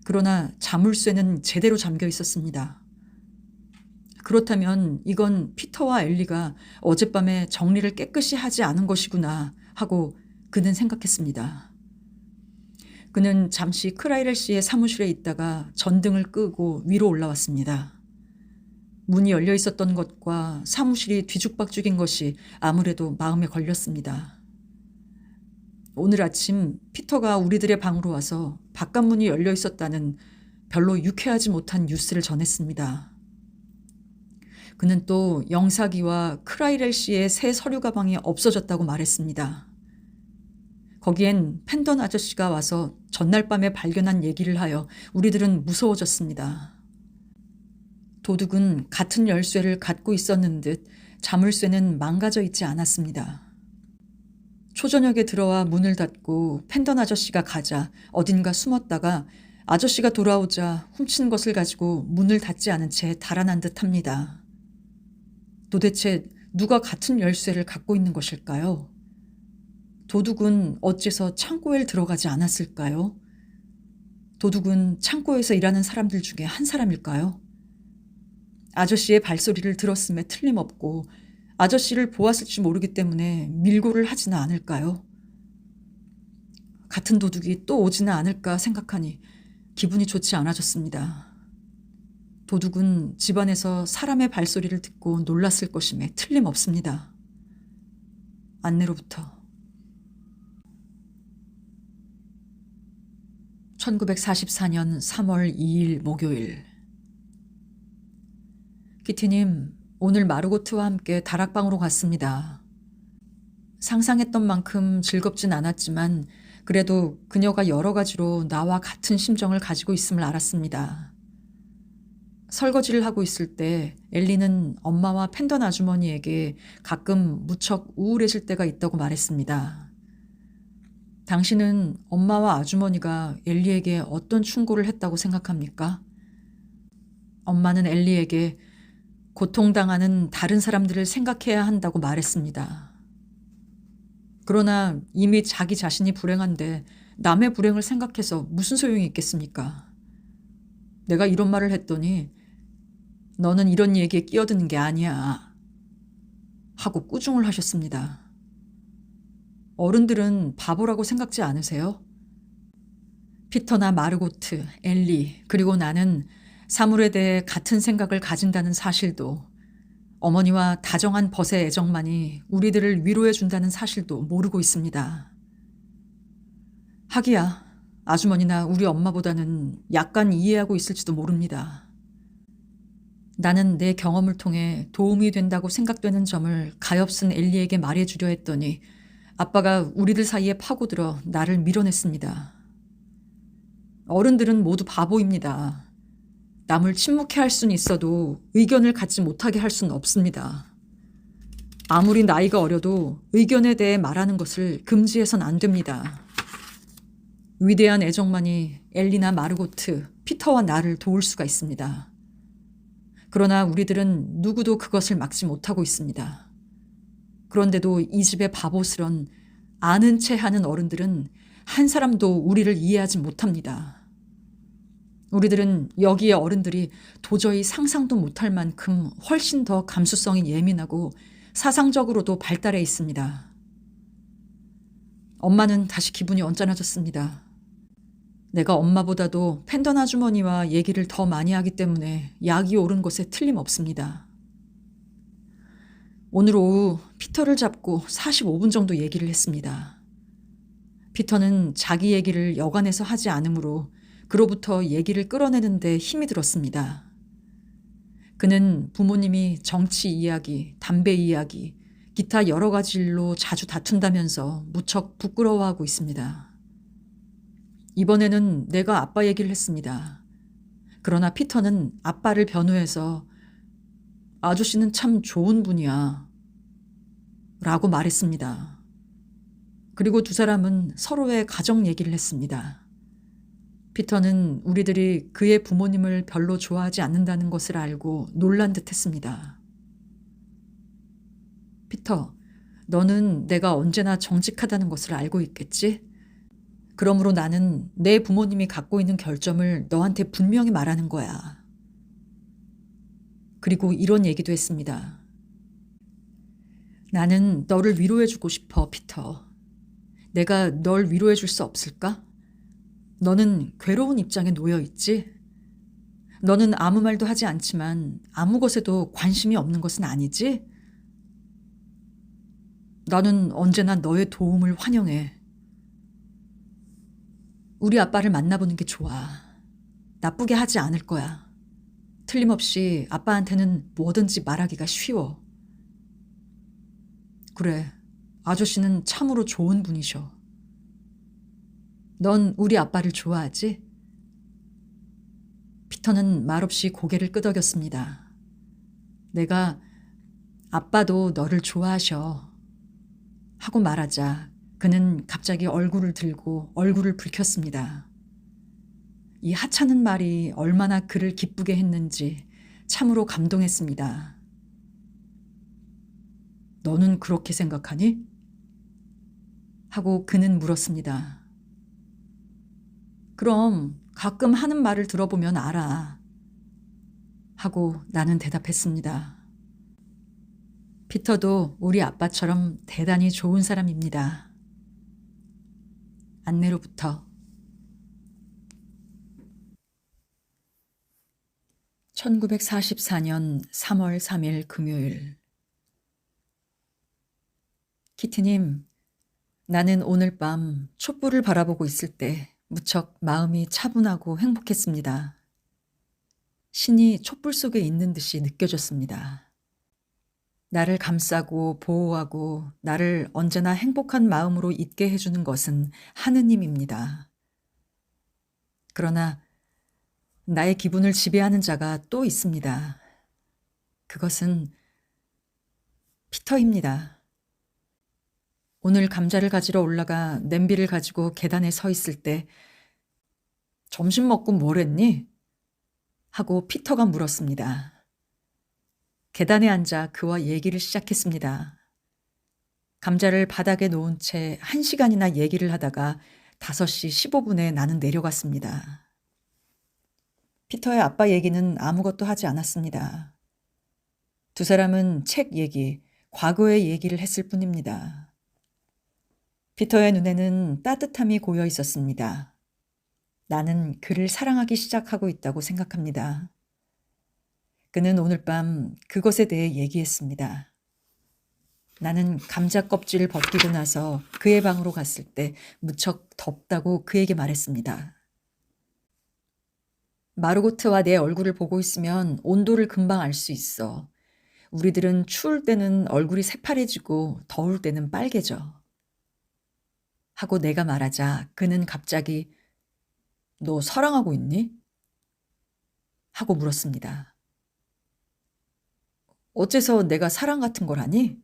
그러나 자물쇠는 제대로 잠겨 있었습니다. 그렇다면 이건 피터와 엘리가 어젯밤에 정리를 깨끗이 하지 않은 것이구나 하고 그는 생각했습니다. 그는 잠시 크라이렐 씨의 사무실에 있다가 전등을 끄고 위로 올라왔습니다. 문이 열려 있었던 것과 사무실이 뒤죽박죽인 것이 아무래도 마음에 걸렸습니다. 오늘 아침 피터가 우리들의 방으로 와서 바깥문이 열려 있었다는 별로 유쾌하지 못한 뉴스를 전했습니다. 그는 또 영사기와 크라이렐 씨의 새 서류 가방이 없어졌다고 말했습니다. 거기엔 펜던 아저씨가 와서 전날 밤에 발견한 얘기를 하여 우리들은 무서워졌습니다. 도둑은 같은 열쇠를 갖고 있었는 듯 자물쇠는 망가져 있지 않았습니다. 초저녁에 들어와 문을 닫고 펜던 아저씨가 가자 어딘가 숨었다가 아저씨가 돌아오자 훔친 것을 가지고 문을 닫지 않은 채 달아난 듯합니다. 도대체 누가 같은 열쇠를 갖고 있는 것일까요? 도둑은 어째서 창고에 들어가지 않았을까요? 도둑은 창고에서 일하는 사람들 중에 한 사람일까요? 아저씨의 발소리를 들었음에 틀림없고 아저씨를 보았을지 모르기 때문에 밀고를 하지는 않을까요? 같은 도둑이 또 오지는 않을까 생각하니 기분이 좋지 않아졌습니다. 도둑은 집안에서 사람의 발소리를 듣고 놀랐을 것임에 틀림없습니다. 안내로부터. 1944년 3월 2일 목요일. 키티님, 오늘 마르고트와 함께 다락방으로 갔습니다. 상상했던 만큼 즐겁진 않았지만 그래도 그녀가 여러 가지로 나와 같은 심정을 가지고 있음을 알았습니다. 설거지를 하고 있을 때 엘리는 엄마와 펜던 아주머니에게 가끔 무척 우울해질 때가 있다고 말했습니다. 당신은 엄마와 아주머니가 엘리에게 어떤 충고를 했다고 생각합니까? 엄마는 엘리에게 고통당하는 다른 사람들을 생각해야 한다고 말했습니다. 그러나 이미 자기 자신이 불행한데 남의 불행을 생각해서 무슨 소용이 있겠습니까? 내가 이런 말을 했더니 너는 이런 얘기에 끼어드는 게 아니야 하고 꾸중을 하셨습니다. 어른들은 바보라고 생각지 않으세요? 피터나 마르고트, 엘리, 그리고 나는 사물에 대해 같은 생각을 가진다는 사실도, 어머니와 다정한 벗의 애정만이 우리들을 위로해 준다는 사실도 모르고 있습니다. 하기야, 아주머니나 우리 엄마보다는 약간 이해하고 있을지도 모릅니다. 나는 내 경험을 통해 도움이 된다고 생각되는 점을 가엾은 엘리에게 말해주려 했더니 아빠가 우리들 사이에 파고들어 나를 밀어냈습니다. 어른들은 모두 바보입니다. 남을 침묵해 할 수는 있어도 의견을 갖지 못하게 할 수는 없습니다. 아무리 나이가 어려도 의견에 대해 말하는 것을 금지해선 안 됩니다. 위대한 애정만이 엘리나 마르고트, 피터와 나를 도울 수가 있습니다. 그러나 우리들은 누구도 그것을 막지 못하고 있습니다. 그런데도 이 집의 바보스런 아는 체 하는 어른들은 한 사람도 우리를 이해하지 못합니다. 우리들은 여기의 어른들이 도저히 상상도 못할 만큼 훨씬 더 감수성이 예민하고 사상적으로도 발달해 있습니다. 엄마는 다시 기분이 언짢아졌습니다. 내가 엄마보다도 펜던 아주머니와 얘기를 더 많이 하기 때문에 약이 오른 것에 틀림없습니다. 오늘 오후 피터를 잡고 45분 정도 얘기를 했습니다. 피터는 자기 얘기를 여관에서 하지 않으므로 그로부터 얘기를 끌어내는데 힘이 들었습니다. 그는 부모님이 정치 이야기, 담배 이야기, 기타 여러 가지 일로 자주 다툰다면서 무척 부끄러워하고 있습니다. 이번에는 내가 아빠 얘기를 했습니다. 그러나 피터는 아빠를 변호해서 아저씨는 참 좋은 분이야 라고 말했습니다. 그리고 두 사람은 서로의 가정 얘기를 했습니다. 피터는 우리들이 그의 부모님을 별로 좋아하지 않는다는 것을 알고 놀란 듯 했습니다. 피터, 너는 내가 언제나 정직하다는 것을 알고 있겠지? 그러므로 나는 내 부모님이 갖고 있는 결점을 너한테 분명히 말하는 거야. 그리고 이런 얘기도 했습니다. 나는 너를 위로해주고 싶어, 피터. 내가 널 위로해줄 수 없을까? 너는 괴로운 입장에 놓여 있지? 너는 아무 말도 하지 않지만 아무 것에도 관심이 없는 것은 아니지? 나는 언제나 너의 도움을 환영해. 우리 아빠를 만나보는 게 좋아. 나쁘게 하지 않을 거야. 틀림없이 아빠한테는 뭐든지 말하기가 쉬워. 그래, 아저씨는 참으로 좋은 분이셔. 넌 우리 아빠를 좋아하지? 피터는 말없이 고개를 끄덕였습니다. 내가 아빠도 너를 좋아하셔 하고 말하자 그는 갑자기 얼굴을 들고 얼굴을 붉혔습니다. 이 하찮은 말이 얼마나 그를 기쁘게 했는지 참으로 감동했습니다. 너는 그렇게 생각하니? 하고 그는 물었습니다. 그럼 가끔 하는 말을 들어보면 알아. 하고 나는 대답했습니다. 피터도 우리 아빠처럼 대단히 좋은 사람입니다. 안내로부터 1944년 3월 3일 금요일. 키티님, 나는 오늘 밤 촛불을 바라보고 있을 때 무척 마음이 차분하고 행복했습니다. 신이 촛불 속에 있는 듯이 느껴졌습니다. 나를 감싸고 보호하고 나를 언제나 행복한 마음으로 있게 해주는 것은 하느님입니다. 그러나 나의 기분을 지배하는 자가 또 있습니다. 그것은 피터입니다. 오늘 감자를 가지러 올라가 냄비를 가지고 계단에 서 있을 때 점심 먹고 뭘 했니? 하고 피터가 물었습니다. 계단에 앉아 그와 얘기를 시작했습니다. 감자를 바닥에 놓은 채 1시간이나 얘기를 하다가 5시 15분에 나는 내려갔습니다. 피터의 아빠 얘기는 아무것도 하지 않았습니다. 두 사람은 책 얘기, 과거의 얘기를 했을 뿐입니다. 피터의 눈에는 따뜻함이 고여 있었습니다. 나는 그를 사랑하기 시작하고 있다고 생각합니다. 그는 오늘 밤 그것에 대해 얘기했습니다. 나는 감자 껍질을 벗기고 나서 그의 방으로 갔을 때 무척 덥다고 그에게 말했습니다. 마르고트와 내 얼굴을 보고 있으면 온도를 금방 알 수 있어. 우리들은 추울 때는 얼굴이 새파래지고 더울 때는 빨개져. 하고 내가 말하자 그는 갑자기 너 사랑하고 있니? 하고 물었습니다. 어째서 내가 사랑 같은 걸 하니?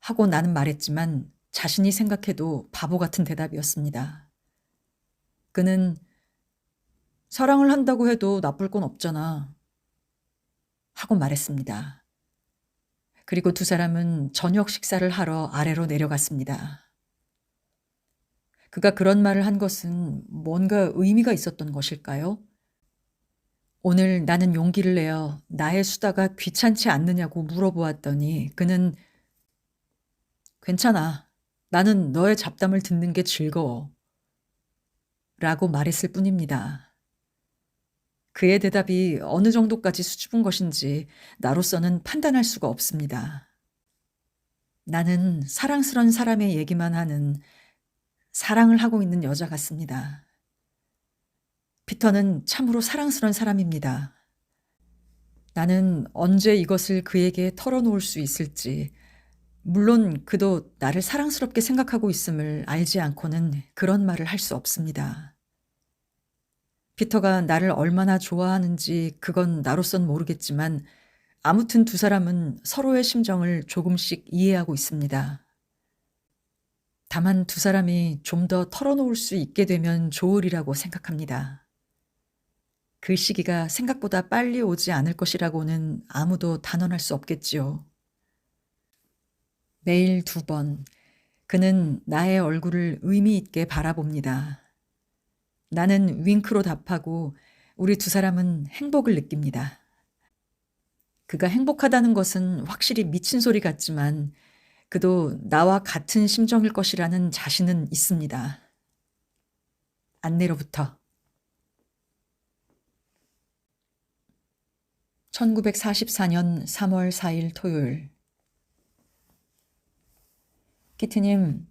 하고 나는 말했지만 자신이 생각해도 바보 같은 대답이었습니다. 그는 사랑을 한다고 해도 나쁠 건 없잖아. 하고 말했습니다. 그리고 두 사람은 저녁 식사를 하러 아래로 내려갔습니다. 그가 그런 말을 한 것은 뭔가 의미가 있었던 것일까요? 오늘 나는 용기를 내어 나의 수다가 귀찮지 않느냐고 물어보았더니 그는 괜찮아. 나는 너의 잡담을 듣는 게 즐거워. 라고 말했을 뿐입니다. 그의 대답이 어느 정도까지 수줍은 것인지 나로서는 판단할 수가 없습니다. 나는 사랑스런 사람의 얘기만 하는 사랑을 하고 있는 여자 같습니다. 피터는 참으로 사랑스런 사람입니다. 나는 언제 이것을 그에게 털어놓을 수 있을지, 물론 그도 나를 사랑스럽게 생각하고 있음을 알지 않고는 그런 말을 할 수 없습니다. 피터가 나를 얼마나 좋아하는지 그건 나로선 모르겠지만 아무튼 두 사람은 서로의 심정을 조금씩 이해하고 있습니다. 다만 두 사람이 좀 더 털어놓을 수 있게 되면 좋으리라고 생각합니다. 그 시기가 생각보다 빨리 오지 않을 것이라고는 아무도 단언할 수 없겠지요. 매일 2번, 그는 나의 얼굴을 의미 있게 바라봅니다. 나는 윙크로 답하고 우리 두 사람은 행복을 느낍니다. 그가 행복하다는 것은 확실히 미친 소리 같지만 그도 나와 같은 심정일 것이라는 자신은 있습니다. 안내로부터 1944년 3월 4일 토요일. 키트님,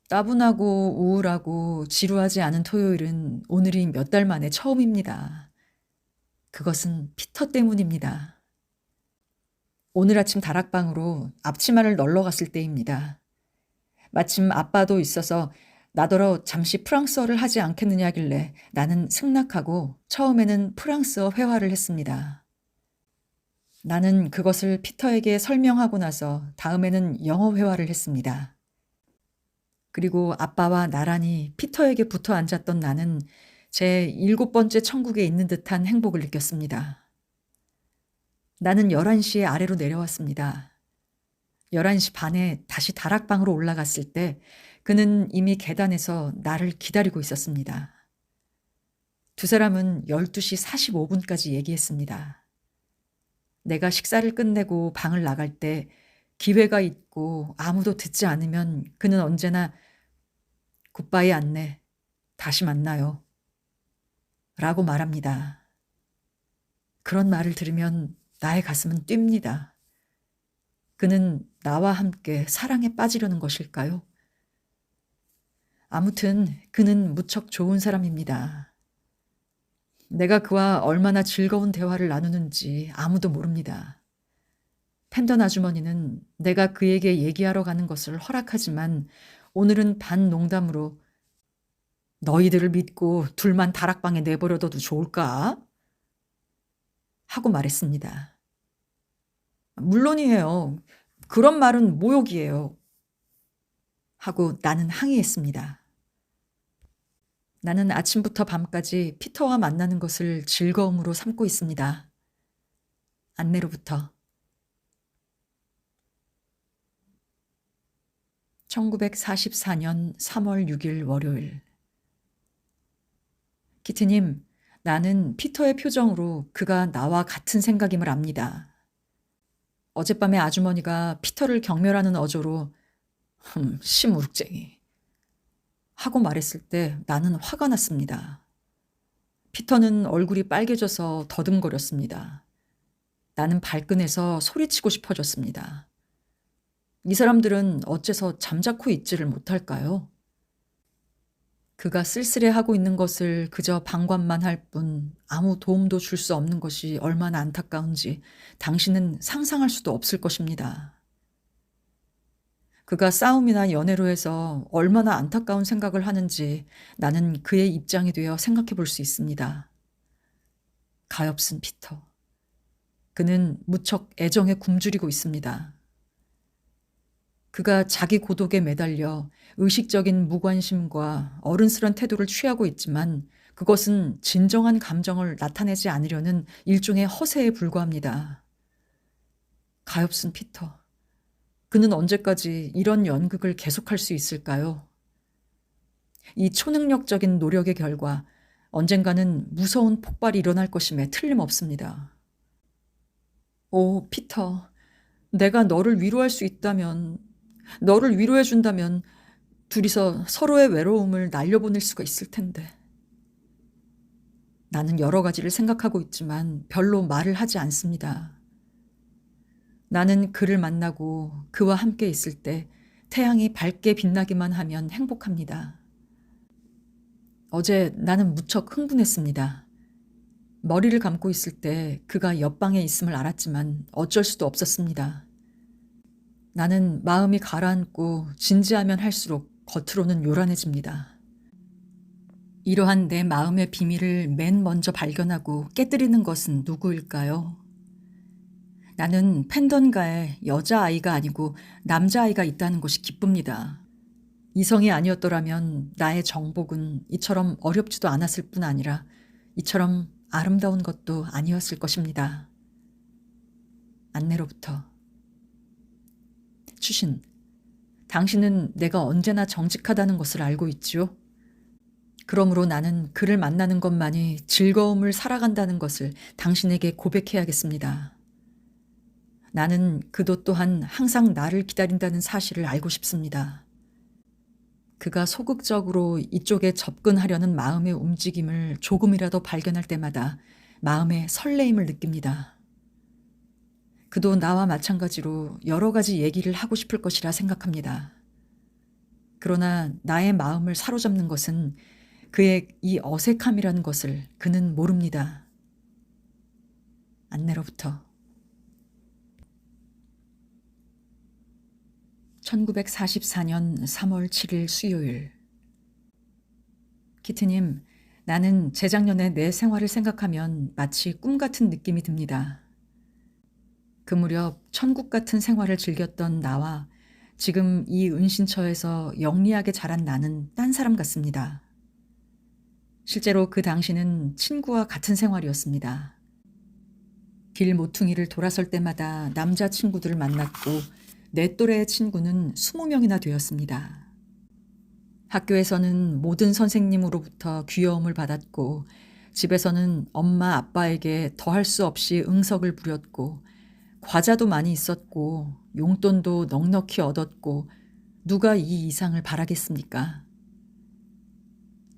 따분하고 우울하고 지루하지 않은 토요일은 오늘이 몇 달 만에 처음입니다. 그것은 피터 때문입니다. 오늘 아침 다락방으로 앞치마를 널러 갔을 때입니다. 마침 아빠도 있어서 나더러 잠시 프랑스어를 하지 않겠느냐길래 나는 승낙하고 처음에는 프랑스어 회화를 했습니다. 나는 그것을 피터에게 설명하고 나서 다음에는 영어 회화를 했습니다. 그리고 아빠와 나란히 피터에게 붙어 앉았던 나는 제 7번째 천국에 있는 듯한 행복을 느꼈습니다. 나는 11시에 아래로 내려왔습니다. 11시 반에 다시 다락방으로 올라갔을 때 그는 이미 계단에서 나를 기다리고 있었습니다. 두 사람은 12시 45분까지 얘기했습니다. 내가 식사를 끝내고 방을 나갈 때 기회가 있고 아무도 듣지 않으면 그는 언제나 굿바이 안내, 다시 만나요. 라고 말합니다. 그런 말을 들으면 나의 가슴은 뜁니다. 그는 나와 함께 사랑에 빠지려는 것일까요? 아무튼 그는 무척 좋은 사람입니다. 내가 그와 얼마나 즐거운 대화를 나누는지 아무도 모릅니다. 펜던 아주머니는 내가 그에게 얘기하러 가는 것을 허락하지만 오늘은 반 농담으로 너희들을 믿고 둘만 다락방에 내버려둬도 좋을까? 하고 말했습니다. 물론이에요. 그런 말은 모욕이에요. 하고 나는 항의했습니다. 나는 아침부터 밤까지 피터와 만나는 것을 즐거움으로 삼고 있습니다. 안내로부터 1944년 3월 6일 월요일. 키트님, 나는 피터의 표정으로 그가 나와 같은 생각임을 압니다. 어젯밤에 아주머니가 피터를 경멸하는 어조로 시무룩쟁이 하고 말했을 때 나는 화가 났습니다. 피터는 얼굴이 빨개져서 더듬거렸습니다. 나는 발끈해서 소리치고 싶어졌습니다. 이 사람들은 어째서 잠자코 있지를 못할까요? 그가 쓸쓸해하고 있는 것을 그저 방관만 할 뿐 아무 도움도 줄 수 없는 것이 얼마나 안타까운지 당신은 상상할 수도 없을 것입니다. 그가 싸움이나 연애로 해서 얼마나 안타까운 생각을 하는지 나는 그의 입장이 되어 생각해 볼 수 있습니다. 가엾은 피터. 그는 무척 애정에 굶주리고 있습니다. 그가 자기 고독에 매달려 의식적인 무관심과 어른스런 태도를 취하고 있지만 그것은 진정한 감정을 나타내지 않으려는 일종의 허세에 불과합니다. 가엾은 피터. 그는 언제까지 이런 연극을 계속할 수 있을까요? 이 초능력적인 노력의 결과 언젠가는 무서운 폭발이 일어날 것임에 틀림없습니다. 오, 피터. 내가 너를 위로할 수 있다면, 너를 위로해 준다면 둘이서 서로의 외로움을 날려보낼 수가 있을 텐데. 나는 여러 가지를 생각하고 있지만 별로 말을 하지 않습니다. 나는 그를 만나고 그와 함께 있을 때 태양이 밝게 빛나기만 하면 행복합니다. 어제 나는 무척 흥분했습니다. 머리를 감고 있을 때 그가 옆방에 있음을 알았지만 어쩔 수도 없었습니다. 나는 마음이 가라앉고 진지하면 할수록 겉으로는 요란해집니다. 이러한 내 마음의 비밀을 맨 먼저 발견하고 깨뜨리는 것은 누구일까요? 나는 펜던가에 여자아이가 아니고 남자아이가 있다는 것이 기쁩니다. 이성이 아니었더라면 나의 정복은 이처럼 어렵지도 않았을 뿐 아니라 이처럼 아름다운 것도 아니었을 것입니다. 안내로부터. 추신, 당신은 내가 언제나 정직하다는 것을 알고 있지요? 그러므로 나는 그를 만나는 것만이 즐거움을 살아간다는 것을 당신에게 고백해야겠습니다. 나는 그도 또한 항상 나를 기다린다는 사실을 알고 싶습니다. 그가 소극적으로 이쪽에 접근하려는 마음의 움직임을 조금이라도 발견할 때마다 마음의 설레임을 느낍니다. 그도 나와 마찬가지로 여러 가지 얘기를 하고 싶을 것이라 생각합니다. 그러나 나의 마음을 사로잡는 것은 그의 이 어색함이라는 것을 그는 모릅니다. 안내로부터. 1944년 3월 7일 수요일. 키트님, 나는 재작년의 내 생활을 생각하면 마치 꿈 같은 느낌이 듭니다. 그 무렵 천국 같은 생활을 즐겼던 나와 지금 이 은신처에서 영리하게 자란 나는 딴 사람 같습니다. 실제로 그 당시는 친구와 같은 생활이었습니다. 길 모퉁이를 돌아설 때마다 남자친구들을 만났고 내 또래의 친구는 20명이나 되었습니다. 학교에서는 모든 선생님으로부터 귀여움을 받았고 집에서는 엄마 아빠에게 더할 수 없이 응석을 부렸고 과자도 많이 있었고 용돈도 넉넉히 얻었고 누가 이 이상을 바라겠습니까?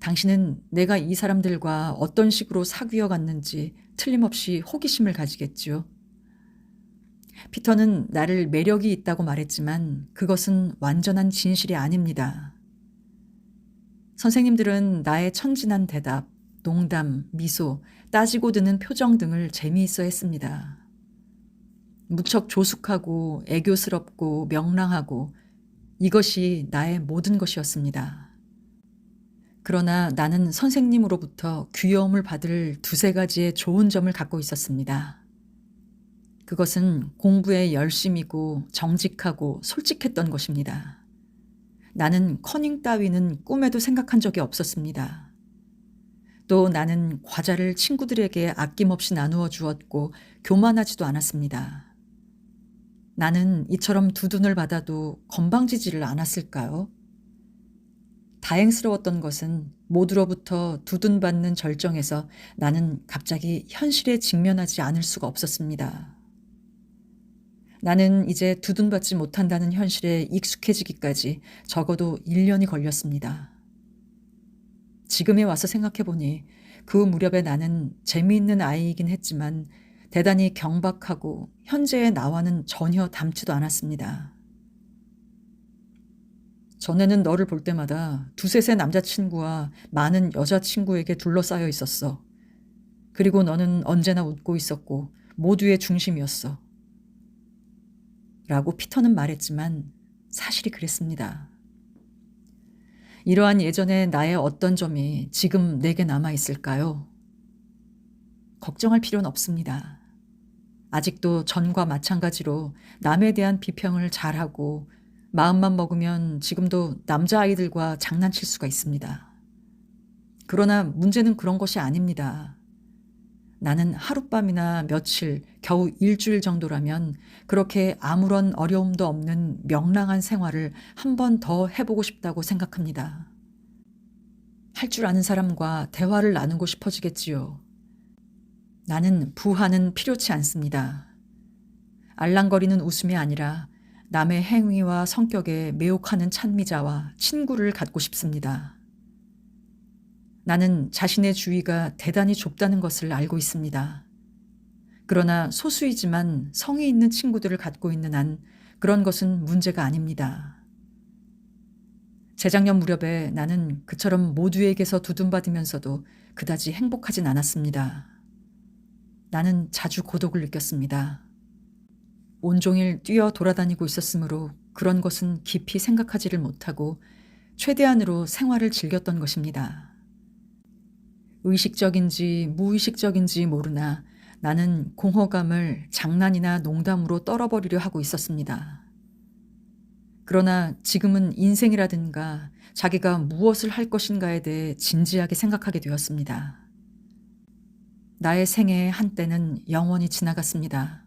당신은 내가 이 사람들과 어떤 식으로 사귀어 갔는지 틀림없이 호기심을 가지겠지요. 피터는 나를 매력이 있다고 말했지만 그것은 완전한 진실이 아닙니다. 선생님들은 나의 천진한 대답, 농담, 미소, 따지고 드는 표정 등을 재미있어 했습니다. 무척 조숙하고 애교스럽고 명랑하고 이것이 나의 모든 것이었습니다. 그러나 나는 선생님으로부터 귀여움을 받을 두세 가지의 좋은 점을 갖고 있었습니다. 그것은 공부에 열심이고 정직하고 솔직했던 것입니다. 나는 커닝 따위는 꿈에도 생각한 적이 없었습니다. 또 나는 과자를 친구들에게 아낌없이 나누어 주었고 교만하지도 않았습니다. 나는 이처럼 두둔을 받아도 건방지지를 않았을까요? 다행스러웠던 것은 모두로부터 두둔받는 절정에서 나는 갑자기 현실에 직면하지 않을 수가 없었습니다. 나는 이제 두둔받지 못한다는 현실에 익숙해지기까지 적어도 1년이 걸렸습니다. 지금에 와서 생각해보니 그 무렵에 나는 재미있는 아이이긴 했지만 대단히 경박하고 현재의 나와는 전혀 닮지도 않았습니다. 전에는 너를 볼 때마다 두셋의 남자친구와 많은 여자친구에게 둘러싸여 있었어. 그리고 너는 언제나 웃고 있었고 모두의 중심이었어. 라고 피터는 말했지만 사실이 그랬습니다. 이러한 예전의 나의 어떤 점이 지금 내게 남아있을까요? 걱정할 필요는 없습니다. 아직도 전과 마찬가지로 남에 대한 비평을 잘하고 마음만 먹으면 지금도 남자아이들과 장난칠 수가 있습니다. 그러나 문제는 그런 것이 아닙니다. 나는 하룻밤이나 며칠, 겨우 일주일 정도라면 그렇게 아무런 어려움도 없는 명랑한 생활을 한 번 더 해보고 싶다고 생각합니다. 할 줄 아는 사람과 대화를 나누고 싶어지겠지요. 나는 부하는 필요치 않습니다. 알랑거리는 웃음이 아니라 남의 행위와 성격에 매혹하는 찬미자와 친구를 갖고 싶습니다. 나는 자신의 주위가 대단히 좁다는 것을 알고 있습니다. 그러나 소수이지만 성의 있는 친구들을 갖고 있는 한 그런 것은 문제가 아닙니다. 재작년 무렵에 나는 그처럼 모두에게서 두둔받으면서도 그다지 행복하진 않았습니다. 나는 자주 고독을 느꼈습니다. 온종일 뛰어 돌아다니고 있었으므로 그런 것은 깊이 생각하지를 못하고 최대한으로 생활을 즐겼던 것입니다. 의식적인지 무의식적인지 모르나 나는 공허감을 장난이나 농담으로 떨어버리려 하고 있었습니다. 그러나 지금은 인생이라든가 자기가 무엇을 할 것인가에 대해 진지하게 생각하게 되었습니다. 나의 생애의 한때는 영원히 지나갔습니다.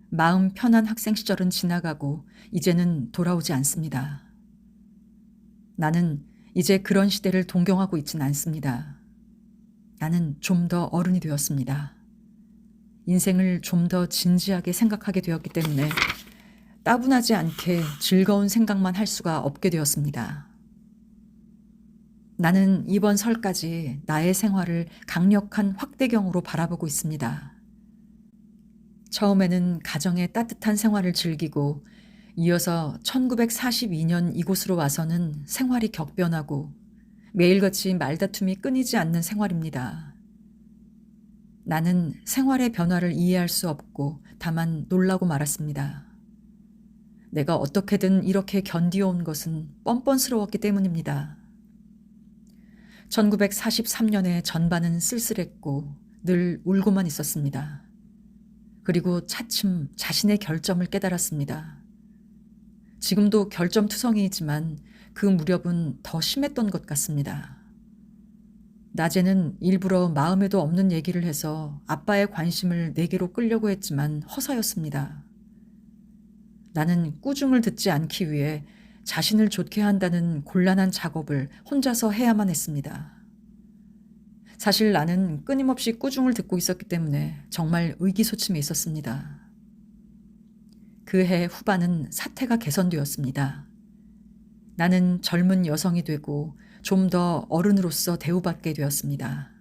마음 편한 학생 시절은 지나가고 이제는 돌아오지 않습니다. 나는 이제 그런 시대를 동경하고 있진 않습니다. 나는 좀 더 어른이 되었습니다. 인생을 좀 더 진지하게 생각하게 되었기 때문에 따분하지 않게 즐거운 생각만 할 수가 없게 되었습니다. 나는 이번 설까지 나의 생활을 강력한 확대경으로 바라보고 있습니다. 처음에는 가정의 따뜻한 생활을 즐기고 이어서 1942년 이곳으로 와서는 생활이 격변하고 매일같이 말다툼이 끊이지 않는 생활입니다. 나는 생활의 변화를 이해할 수 없고 다만 놀라고 말았습니다. 내가 어떻게든 이렇게 견디어온 것은 뻔뻔스러웠기 때문입니다. 1943년의 전반은 쓸쓸했고 늘 울고만 있었습니다. 그리고 차츰 자신의 결점을 깨달았습니다. 지금도 결점투성이이지만 그 무렵은 더 심했던 것 같습니다. 낮에는 일부러 마음에도 없는 얘기를 해서 아빠의 관심을 내게로 끌려고 했지만 허사였습니다. 나는 꾸중을 듣지 않기 위해 자신을 좋게 한다는 곤란한 작업을 혼자서 해야만 했습니다. 사실 나는 끊임없이 꾸중을 듣고 있었기 때문에 정말 의기소침해 있었습니다. 그해 후반은 사태가 개선되었습니다. 나는 젊은 여성이 되고 좀 더 어른으로서 대우받게 되었습니다.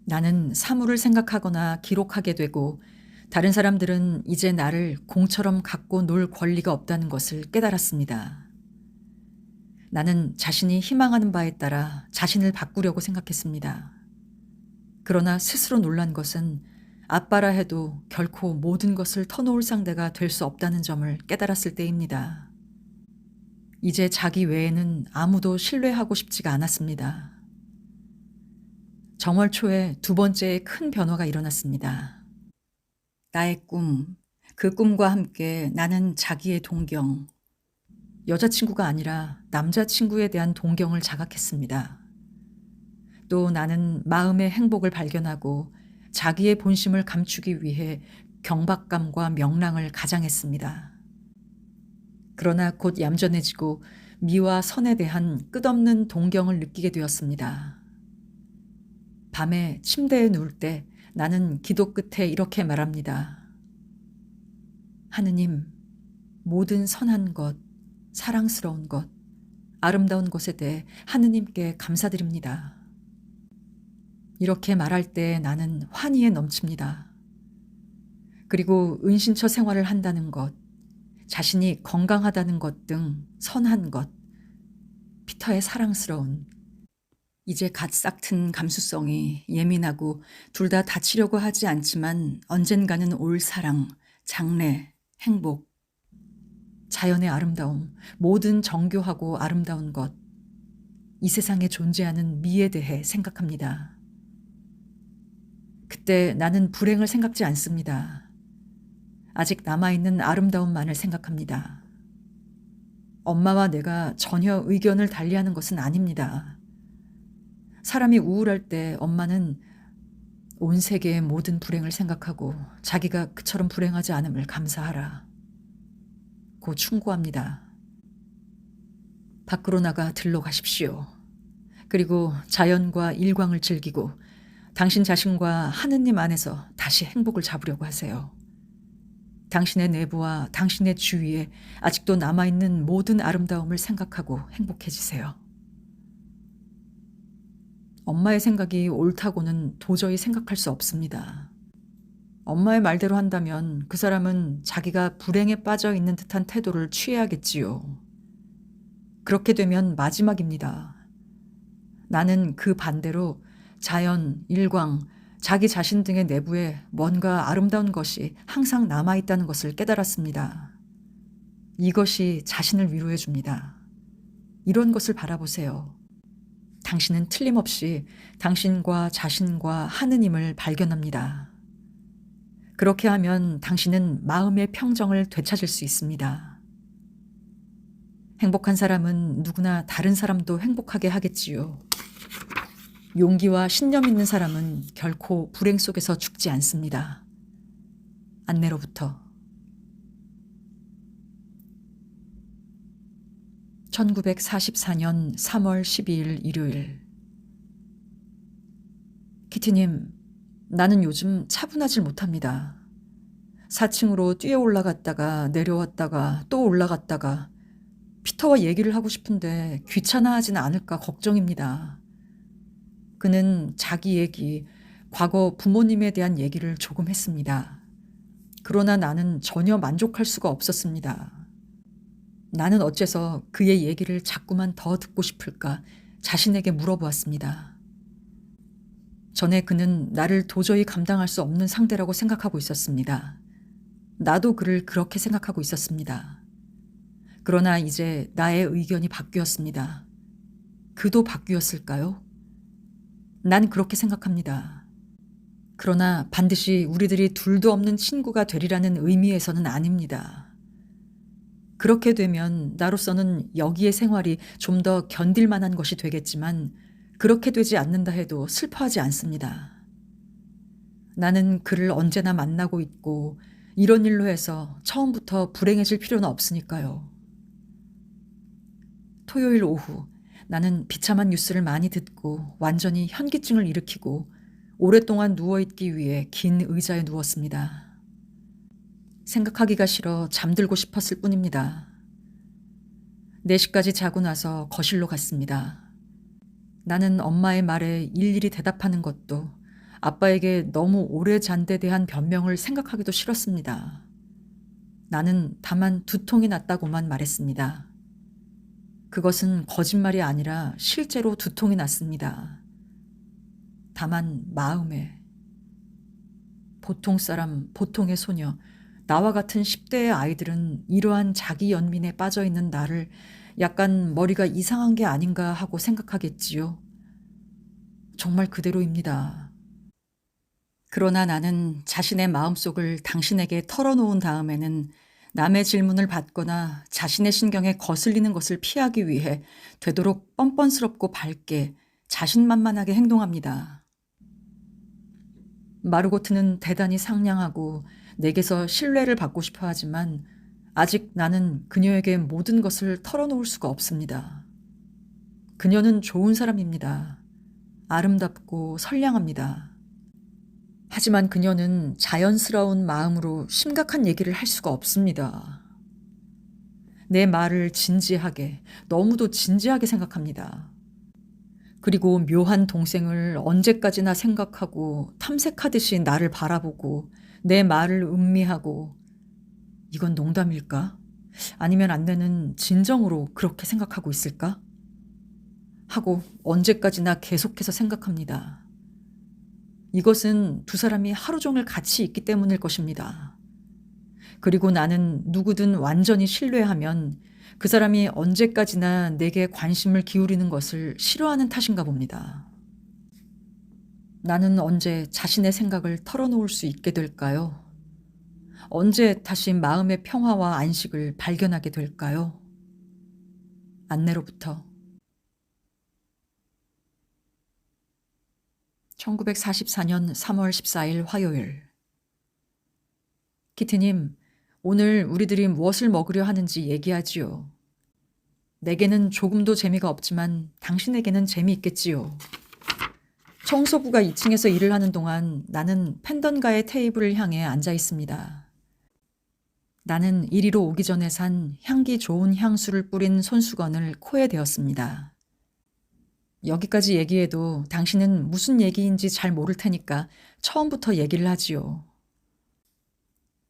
나는 사물을 생각하거나 기록하게 되고 다른 사람들은 이제 나를 공처럼 갖고 놀 권리가 없다는 것을 깨달았습니다. 나는 자신이 희망하는 바에 따라 자신을 바꾸려고 생각했습니다. 그러나 스스로 놀란 것은 아빠라 해도 결코 모든 것을 터놓을 상대가 될 수 없다는 점을 깨달았을 때입니다. 이제 자기 외에는 아무도 신뢰하고 싶지가 않았습니다. 정월 초에 두 번째의 큰 변화가 일어났습니다. 나의 꿈, 그 꿈과 함께 나는 자기의 동경, 여자친구가 아니라 남자친구에 대한 동경을 자각했습니다. 또 나는 마음의 행복을 발견하고 자기의 본심을 감추기 위해 경박감과 명랑을 가장했습니다. 그러나 곧 얌전해지고 미와 선에 대한 끝없는 동경을 느끼게 되었습니다. 밤에 침대에 누울 때 나는 기도 끝에 이렇게 말합니다. 하느님, 모든 선한 것, 사랑스러운 것, 아름다운 것에 대해 하느님께 감사드립니다. 이렇게 말할 때 나는 환희에 넘칩니다. 그리고 은신처 생활을 한다는 것, 자신이 건강하다는 것 등 선한 것, 피터의 사랑스러운, 이제 갓 싹튼 감수성이 예민하고 둘 다 다치려고 하지 않지만 언젠가는 올 사랑, 장래, 행복, 자연의 아름다움, 모든 정교하고 아름다운 것, 이 세상에 존재하는 미에 대해 생각합니다. 그때 나는 불행을 생각지 않습니다. 아직 남아있는 아름다움만을 생각합니다. 엄마와 내가 전혀 의견을 달리하는 것은 아닙니다. 사람이 우울할 때 엄마는 온 세계의 모든 불행을 생각하고 자기가 그처럼 불행하지 않음을 감사하라 고 충고합니다. 밖으로 나가 들러 가십시오. 그리고 자연과 일광을 즐기고 당신 자신과 하느님 안에서 다시 행복을 잡으려고 하세요. 당신의 내부와 당신의 주위에 아직도 남아있는 모든 아름다움을 생각하고 행복해지세요. 엄마의 생각이 옳다고는 도저히 생각할 수 없습니다. 엄마의 말대로 한다면 그 사람은 자기가 불행에 빠져 있는 듯한 태도를 취해야겠지요. 그렇게 되면 마지막입니다. 나는 그 반대로 자연, 일광, 자기 자신 등의 내부에 뭔가 아름다운 것이 항상 남아있다는 것을 깨달았습니다. 이것이 자신을 위로해 줍니다. 이런 것을 바라보세요. 당신은 틀림없이 당신과 자신과 하느님을 발견합니다. 그렇게 하면 당신은 마음의 평정을 되찾을 수 있습니다. 행복한 사람은 누구나 다른 사람도 행복하게 하겠지요. 용기와 신념 있는 사람은 결코 불행 속에서 죽지 않습니다. 안내로부터. 1944년 3월 12일 일요일. 키티님, 나는 요즘 차분하질 못합니다. 4층으로 뛰어 올라갔다가 내려왔다가 또 올라갔다가 피터와 얘기를 하고 싶은데 귀찮아하진 않을까 걱정입니다. 그는 자기 얘기, 과거 부모님에 대한 얘기를 조금 했습니다. 그러나 나는 전혀 만족할 수가 없었습니다. 나는 어째서 그의 얘기를 자꾸만 더 듣고 싶을까 자신에게 물어보았습니다. 전에 그는 나를 도저히 감당할 수 없는 상대라고 생각하고 있었습니다. 나도 그를 그렇게 생각하고 있었습니다. 그러나 이제 나의 의견이 바뀌었습니다. 그도 바뀌었을까요? 난 그렇게 생각합니다. 그러나 반드시 우리들이 둘도 없는 친구가 되리라는 의미에서는 아닙니다. 그렇게 되면 나로서는 여기의 생활이 좀 더 견딜 만한 것이 되겠지만 그렇게 되지 않는다 해도 슬퍼하지 않습니다. 나는 그를 언제나 만나고 있고 이런 일로 해서 처음부터 불행해질 필요는 없으니까요. 토요일 오후 나는 비참한 뉴스를 많이 듣고 완전히 현기증을 일으키고 오랫동안 누워있기 위해 긴 의자에 누웠습니다. 생각하기가 싫어 잠들고 싶었을 뿐입니다. 4시까지 자고 나서 거실로 갔습니다. 나는 엄마의 말에 일일이 대답하는 것도 아빠에게 너무 오래 잔 데 대한 변명을 생각하기도 싫었습니다. 나는 다만 두통이 났다고만 말했습니다. 그것은 거짓말이 아니라 실제로 두통이 났습니다. 다만 마음에. 보통 사람, 보통의 소녀, 나와 같은 10대의 아이들은 이러한 자기 연민에 빠져있는 나를 약간 머리가 이상한 게 아닌가 하고 생각하겠지요. 정말 그대로입니다. 그러나 나는 자신의 마음속을 당신에게 털어놓은 다음에는 남의 질문을 받거나 자신의 신경에 거슬리는 것을 피하기 위해 되도록 뻔뻔스럽고 밝게 자신만만하게 행동합니다. 마르고트는 대단히 상냥하고 내게서 신뢰를 받고 싶어 하지만 아직 나는 그녀에게 모든 것을 털어놓을 수가 없습니다. 그녀는 좋은 사람입니다. 아름답고 선량합니다. 하지만 그녀는 자연스러운 마음으로 심각한 얘기를 할 수가 없습니다. 내 말을 진지하게, 너무도 진지하게 생각합니다. 그리고 묘한 동생을 언제까지나 생각하고 탐색하듯이 나를 바라보고 내 말을 음미하고 이건 농담일까? 아니면 안내는 진정으로 그렇게 생각하고 있을까? 하고 언제까지나 계속해서 생각합니다. 이것은 두 사람이 하루 종일 같이 있기 때문일 것입니다. 그리고 나는 누구든 완전히 신뢰하면 그 사람이 언제까지나 내게 관심을 기울이는 것을 싫어하는 탓인가 봅니다. 나는 언제 자신의 생각을 털어놓을 수 있게 될까요? 언제 다시 마음의 평화와 안식을 발견하게 될까요? 안내로부터 1944년 3월 14일 화요일. 키트님, 오늘 우리들이 무엇을 먹으려 하는지 얘기하지요. 내게는 조금도 재미가 없지만 당신에게는 재미있겠지요. 청소부가 2층에서 일을 하는 동안 나는 펜던가의 테이블을 향해 앉아 있습니다. 나는 이리로 오기 전에 산 향기 좋은 향수를 뿌린 손수건을 코에 대었습니다. 여기까지 얘기해도 당신은 무슨 얘기인지 잘 모를 테니까 처음부터 얘기를 하지요.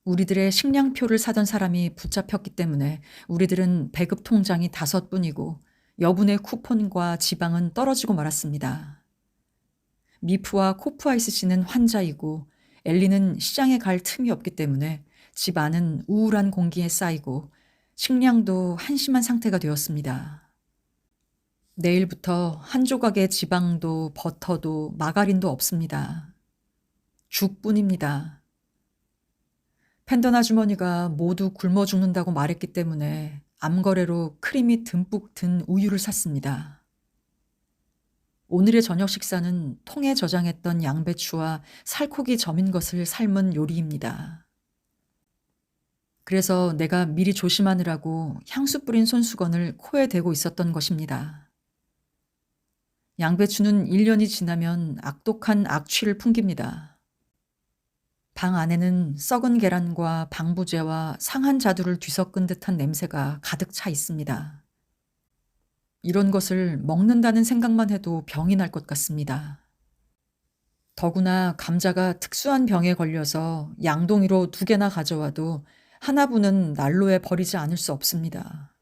우리들의 식량표를 사던 사람이 붙잡혔기 때문에 우리들은 배급 통장이 5뿐이고 여분의 쿠폰과 지방은 떨어지고 말았습니다. 미프와 코프아이스 씨는 환자이고 엘리는 시장에 갈 틈이 없기 때문에 집 안은 우울한 공기에 쌓이고 식량도 한심한 상태가 되었습니다. 내일부터 한 조각의 지방도 버터도 마가린도 없습니다. 죽뿐입니다. 펜던 아주머니가 모두 굶어 죽는다고 말했기 때문에 암거래로 크림이 듬뿍 든 우유를 샀습니다. 오늘의 저녁 식사는 통에 저장했던 양배추와 살코기 점인 것을 삶은 요리입니다. 그래서 내가 미리 조심하느라고 향수 뿌린 손수건을 코에 대고 있었던 것입니다. 양배추는 1년이 지나면 악독한 악취를 풍깁니다. 방 안에는 썩은 계란과 방부제와 상한 자두를 뒤섞은 듯한 냄새가 가득 차 있습니다. 이런 것을 먹는다는 생각만 해도 병이 날 것 같습니다. 더구나 감자가 특수한 병에 걸려서 양동이로 2개나 가져와도 하나분은 난로에 버리지 않을 수 없습니다.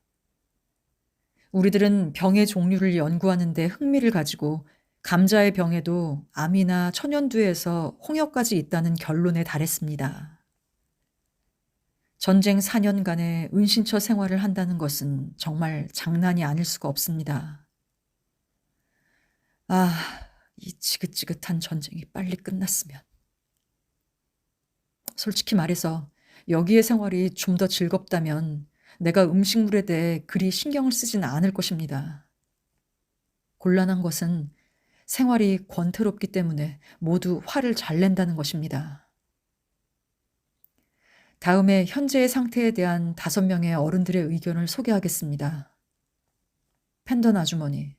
우리들은 병의 종류를 연구하는 데 흥미를 가지고 감자의 병에도 암이나 천연두에서 홍역까지 있다는 결론에 달했습니다. 전쟁 4년간의 은신처 생활을 한다는 것은 정말 장난이 아닐 수가 없습니다. 아, 이 지긋지긋한 전쟁이 빨리 끝났으면. 솔직히 말해서 여기의 생활이 좀 더 즐겁다면 내가 음식물에 대해 그리 신경을 쓰지는 않을 것입니다. 곤란한 것은 생활이 권태롭기 때문에 모두 화를 잘 낸다는 것입니다. 다음에 현재의 상태에 대한 5명의 어른들의 의견을 소개하겠습니다. 펜던 아주머니.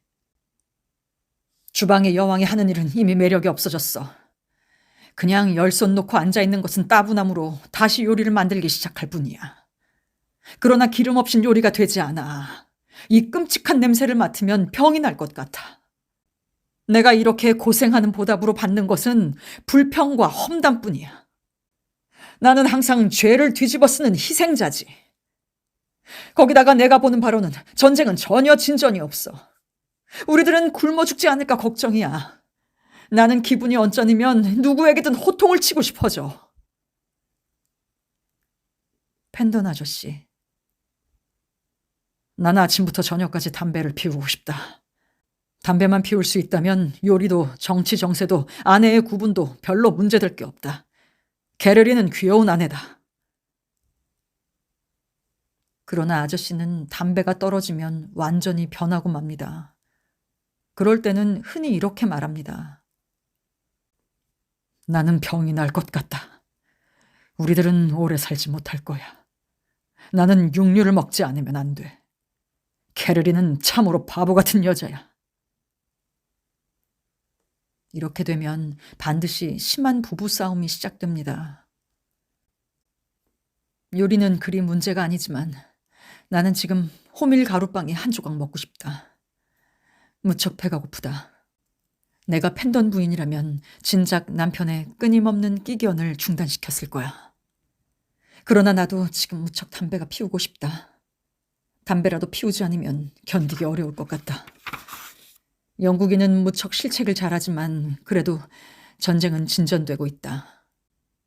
주방의 여왕이 하는 일은 이미 매력이 없어졌어. 그냥 열손 놓고 앉아있는 것은 따분함으로 다시 요리를 만들기 시작할 뿐이야. 그러나 기름 없인 요리가 되지 않아. 이 끔찍한 냄새를 맡으면 병이 날 것 같아. 내가 이렇게 고생하는 보답으로 받는 것은 불평과 험담뿐이야. 나는 항상 죄를 뒤집어 쓰는 희생자지. 거기다가 내가 보는 바로는 전쟁은 전혀 진전이 없어. 우리들은 굶어 죽지 않을까 걱정이야. 나는 기분이 언짢으면 누구에게든 호통을 치고 싶어져. 펜던 아저씨. 난 아침부터 저녁까지 담배를 피우고 싶다. 담배만 피울 수 있다면 요리도 정치 정세도 아내의 구분도 별로 문제될 게 없다. 게르리는 귀여운 아내다. 그러나 아저씨는 담배가 떨어지면 완전히 변하고 맙니다. 그럴 때는 흔히 이렇게 말합니다. 나는 병이 날 것 같다. 우리들은 오래 살지 못할 거야. 나는 육류를 먹지 않으면 안 돼. 게르리는 참으로 바보 같은 여자야. 이렇게 되면 반드시 심한 부부싸움이 시작됩니다. 요리는 그리 문제가 아니지만 나는 지금 호밀 가루빵이 한 조각 먹고 싶다. 무척 배가 고프다. 내가 팬던 부인이라면 진작 남편의 끊임없는 끼견을 중단시켰을 거야. 그러나 나도 지금 무척 담배가 피우고 싶다. 담배라도 피우지 않으면 견디기 어려울 것 같다. 영국인은 무척 실책을 잘하지만 그래도 전쟁은 진전되고 있다.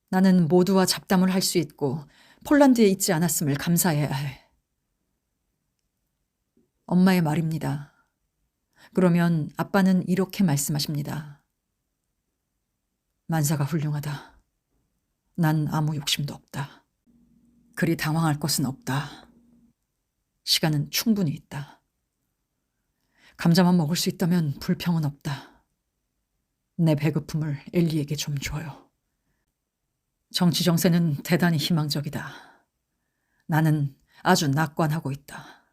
나는 모두와 잡담을 할 수 있고 폴란드에 있지 않았음을 감사해야 해. 엄마의 말입니다. 그러면 아빠는 이렇게 말씀하십니다. 만사가 훌륭하다. 난 아무 욕심도 없다. 그리 당황할 것은 없다. 시간은 충분히 있다. 감자만 먹을 수 있다면 불평은 없다. 내 배고픔을 엘리에게 좀 줘요. 정치 정세는 대단히 희망적이다. 나는 아주 낙관하고 있다.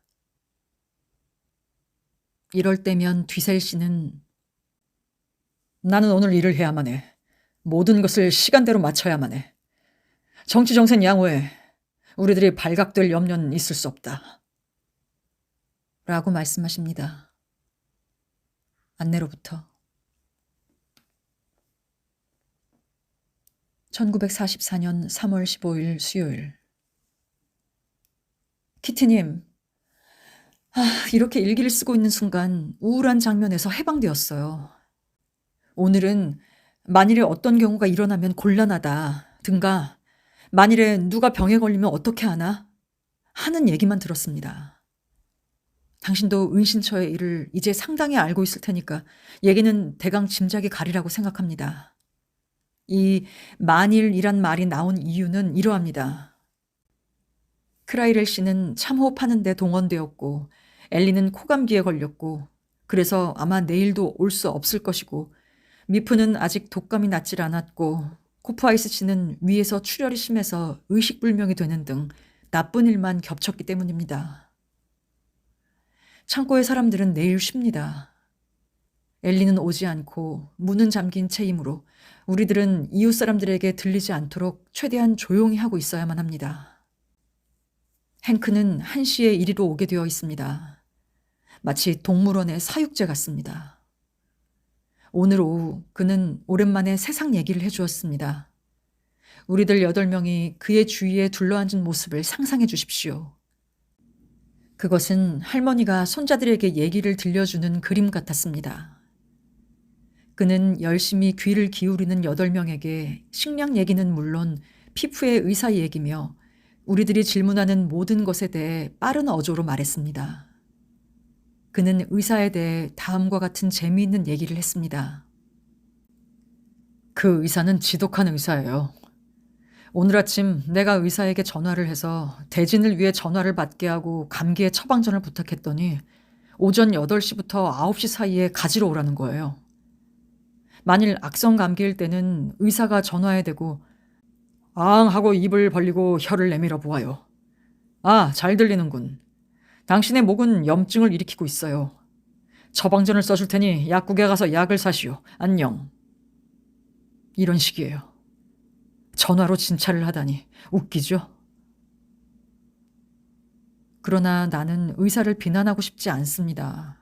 이럴 때면 뒤셀 씨는 나는 오늘 일을 해야만 해. 모든 것을 시간대로 맞춰야만 해. 정치 정세는 양호해. 우리들이 발각될 염려는 있을 수 없다. 라고 말씀하십니다. 안내로부터 1944년 3월 15일 수요일. 키티님, 이렇게 일기를 쓰고 있는 순간 우울한 장면에서 해방되었어요. 오늘은 만일에 어떤 경우가 일어나면 곤란하다 든가 만일에 누가 병에 걸리면 어떻게 하나 하는 얘기만 들었습니다. 당신도 은신처의 일을 이제 상당히 알고 있을 테니까 얘기는 대강 짐작이 가리라고 생각합니다. 이 만일이란 말이 나온 이유는 이러합니다. 크라이렐 씨는 참호흡하는 데 동원되었고 엘리는 코감기에 걸렸고 그래서 아마 내일도 올 수 없을 것이고 미프는 아직 독감이 낫질 않았고 코프아이스 씨는 위에서 출혈이 심해서 의식불명이 되는 등 나쁜 일만 겹쳤기 때문입니다. 창고의 사람들은 내일 쉽니다. 엘리는 오지 않고 문은 잠긴 채이므로 우리들은 이웃 사람들에게 들리지 않도록 최대한 조용히 하고 있어야만 합니다. 행크는 1시에 이리로 오게 되어 있습니다. 마치 동물원의 사육제 같습니다. 오늘 오후 그는 오랜만에 세상 얘기를 해주었습니다. 우리들 8명이 그의 주위에 둘러앉은 모습을 상상해 주십시오. 그것은 할머니가 손자들에게 얘기를 들려주는 그림 같았습니다. 그는 열심히 귀를 기울이는 8명에게 식량 얘기는 물론 피부의 의사 얘기며 우리들이 질문하는 모든 것에 대해 빠른 어조로 말했습니다. 그는 의사에 대해 다음과 같은 재미있는 얘기를 했습니다. 그 의사는 지독한 의사예요. 오늘 아침 내가 의사에게 전화를 해서 대진을 위해 전화를 받게 하고 감기의 처방전을 부탁했더니 오전 8시부터 9시 사이에 가지러 오라는 거예요. 만일 악성 감기일 때는 의사가 전화에 대고 앙 하고 입을 벌리고 혀를 내밀어 보아요. 아, 잘 들리는군. 당신의 목은 염증을 일으키고 있어요. 처방전을 써줄 테니 약국에 가서 약을 사시오. 안녕. 이런 식이에요. 전화로 진찰을 하다니 웃기죠? 그러나 나는 의사를 비난하고 싶지 않습니다.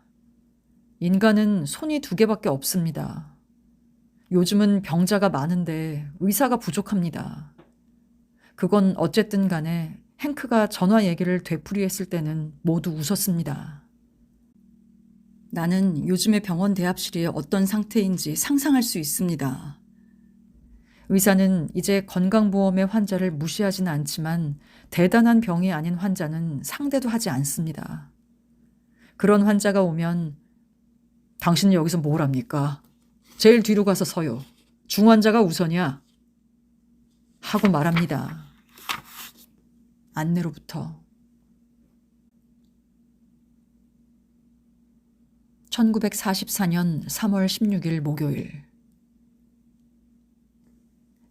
인간은 손이 2개밖에 없습니다. 요즘은 병자가 많은데 의사가 부족합니다. 그건 어쨌든 간에 행크가 전화 얘기를 되풀이했을 때는 모두 웃었습니다. 나는 요즘의 병원 대합실이 어떤 상태인지 상상할 수 있습니다. 의사는 이제 건강보험의 환자를 무시하지는 않지만 대단한 병이 아닌 환자는 상대도 하지 않습니다. 그런 환자가 오면 당신은 여기서 뭘 합니까? 제일 뒤로 가서 서요. 중환자가 우선이야. 하고 말합니다. 안내로부터 1944년 3월 16일 목요일.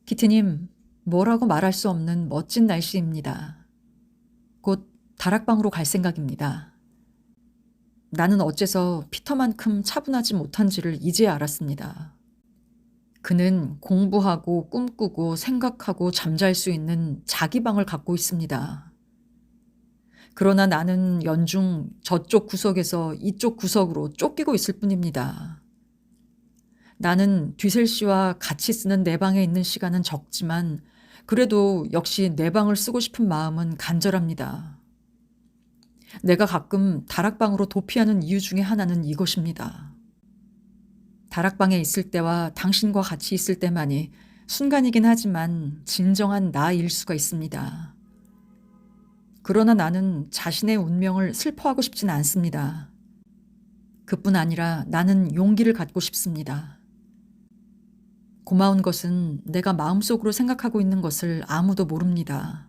키트님, 뭐라고 말할 수 없는 멋진 날씨입니다. 곧 다락방으로 갈 생각입니다. 나는 어째서 피터만큼 차분하지 못한지를 이제 알았습니다. 그는 공부하고 꿈꾸고 생각하고 잠잘 수 있는 자기 방을 갖고 있습니다. 그러나 나는 연중 저쪽 구석에서 이쪽 구석으로 쫓기고 있을 뿐입니다. 나는 뒤셀 씨와 같이 쓰는 내 방에 있는 시간은 적지만 그래도 역시 내 방을 쓰고 싶은 마음은 간절합니다. 내가 가끔 다락방으로 도피하는 이유 중에 하나는 이것입니다. 다락방에 있을 때와 당신과 같이 있을 때만이 순간이긴 하지만 진정한 나일 수가 있습니다. 그러나 나는 자신의 운명을 슬퍼하고 싶진 않습니다. 그뿐 아니라 나는 용기를 갖고 싶습니다. 고마운 것은 내가 마음속으로 생각하고 있는 것을 아무도 모릅니다.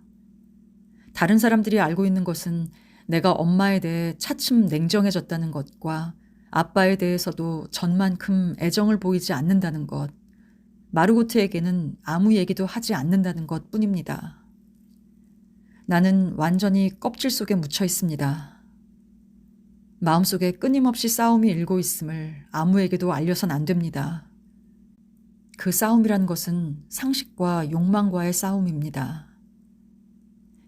다른 사람들이 알고 있는 것은 내가 엄마에 대해 차츰 냉정해졌다는 것과 아빠에 대해서도 전만큼 애정을 보이지 않는다는 것, 마르고트에게는 아무 얘기도 하지 않는다는 것 뿐입니다. 나는 완전히 껍질 속에 묻혀 있습니다. 마음속에 끊임없이 싸움이 일고 있음을 아무에게도 알려선 안 됩니다. 그 싸움이란 것은 상식과 욕망과의 싸움입니다.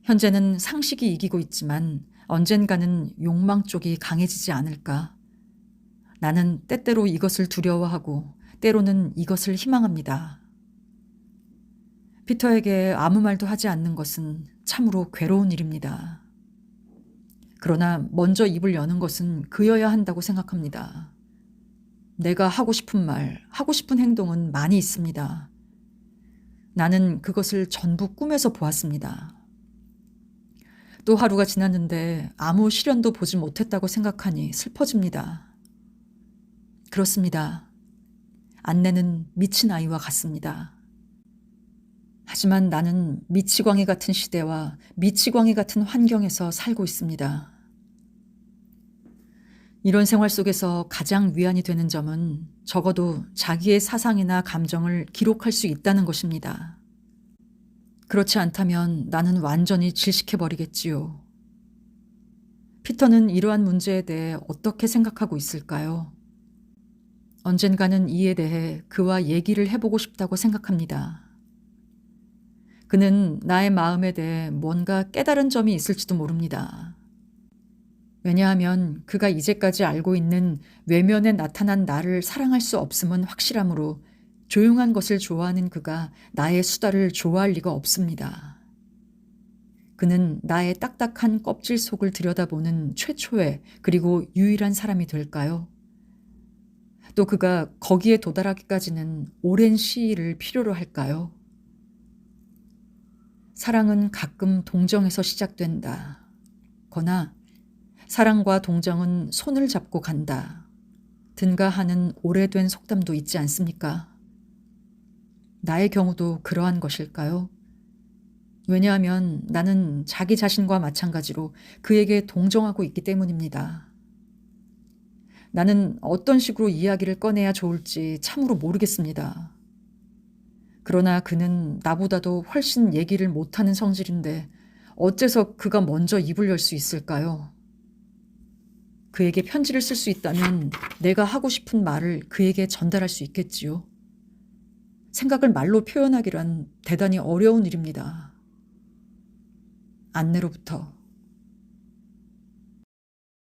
현재는 상식이 이기고 있지만 언젠가는 욕망 쪽이 강해지지 않을까. 나는 때때로 이것을 두려워하고 때로는 이것을 희망합니다. 피터에게 아무 말도 하지 않는 것은 참으로 괴로운 일입니다. 그러나 먼저 입을 여는 것은 그여야 한다고 생각합니다. 내가 하고 싶은 말, 하고 싶은 행동은 많이 있습니다. 나는 그것을 전부 꿈에서 보았습니다. 또 하루가 지났는데 아무 실현도 보지 못했다고 생각하니 슬퍼집니다. 그렇습니다. 안내는 미친 아이와 같습니다. 하지만 나는 미치광이 같은 시대와 미치광이 같은 환경에서 살고 있습니다. 이런 생활 속에서 가장 위안이 되는 점은 적어도 자기의 사상이나 감정을 기록할 수 있다는 것입니다. 그렇지 않다면 나는 완전히 질식해버리겠지요. 피터는 이러한 문제에 대해 어떻게 생각하고 있을까요? 언젠가는 이에 대해 그와 얘기를 해보고 싶다고 생각합니다. 그는 나의 마음에 대해 뭔가 깨달은 점이 있을지도 모릅니다. 왜냐하면 그가 이제까지 알고 있는 외면에 나타난 나를 사랑할 수 없음은 확실하므로 조용한 것을 좋아하는 그가 나의 수다를 좋아할 리가 없습니다. 그는 나의 딱딱한 껍질 속을 들여다보는 최초의 그리고 유일한 사람이 될까요? 또 그가 거기에 도달하기까지는 오랜 시일을 필요로 할까요? 사랑은 가끔 동정에서 시작된다. 거나 사랑과 동정은 손을 잡고 간다. 든가 하는 오래된 속담도 있지 않습니까? 나의 경우도 그러한 것일까요? 왜냐하면 나는 자기 자신과 마찬가지로 그에게 동정하고 있기 때문입니다. 나는 어떤 식으로 이야기를 꺼내야 좋을지 참으로 모르겠습니다. 그러나 그는 나보다도 훨씬 얘기를 못하는 성질인데 어째서 그가 먼저 입을 열 수 있을까요? 그에게 편지를 쓸 수 있다면 내가 하고 싶은 말을 그에게 전달할 수 있겠지요. 생각을 말로 표현하기란 대단히 어려운 일입니다. 안내로부터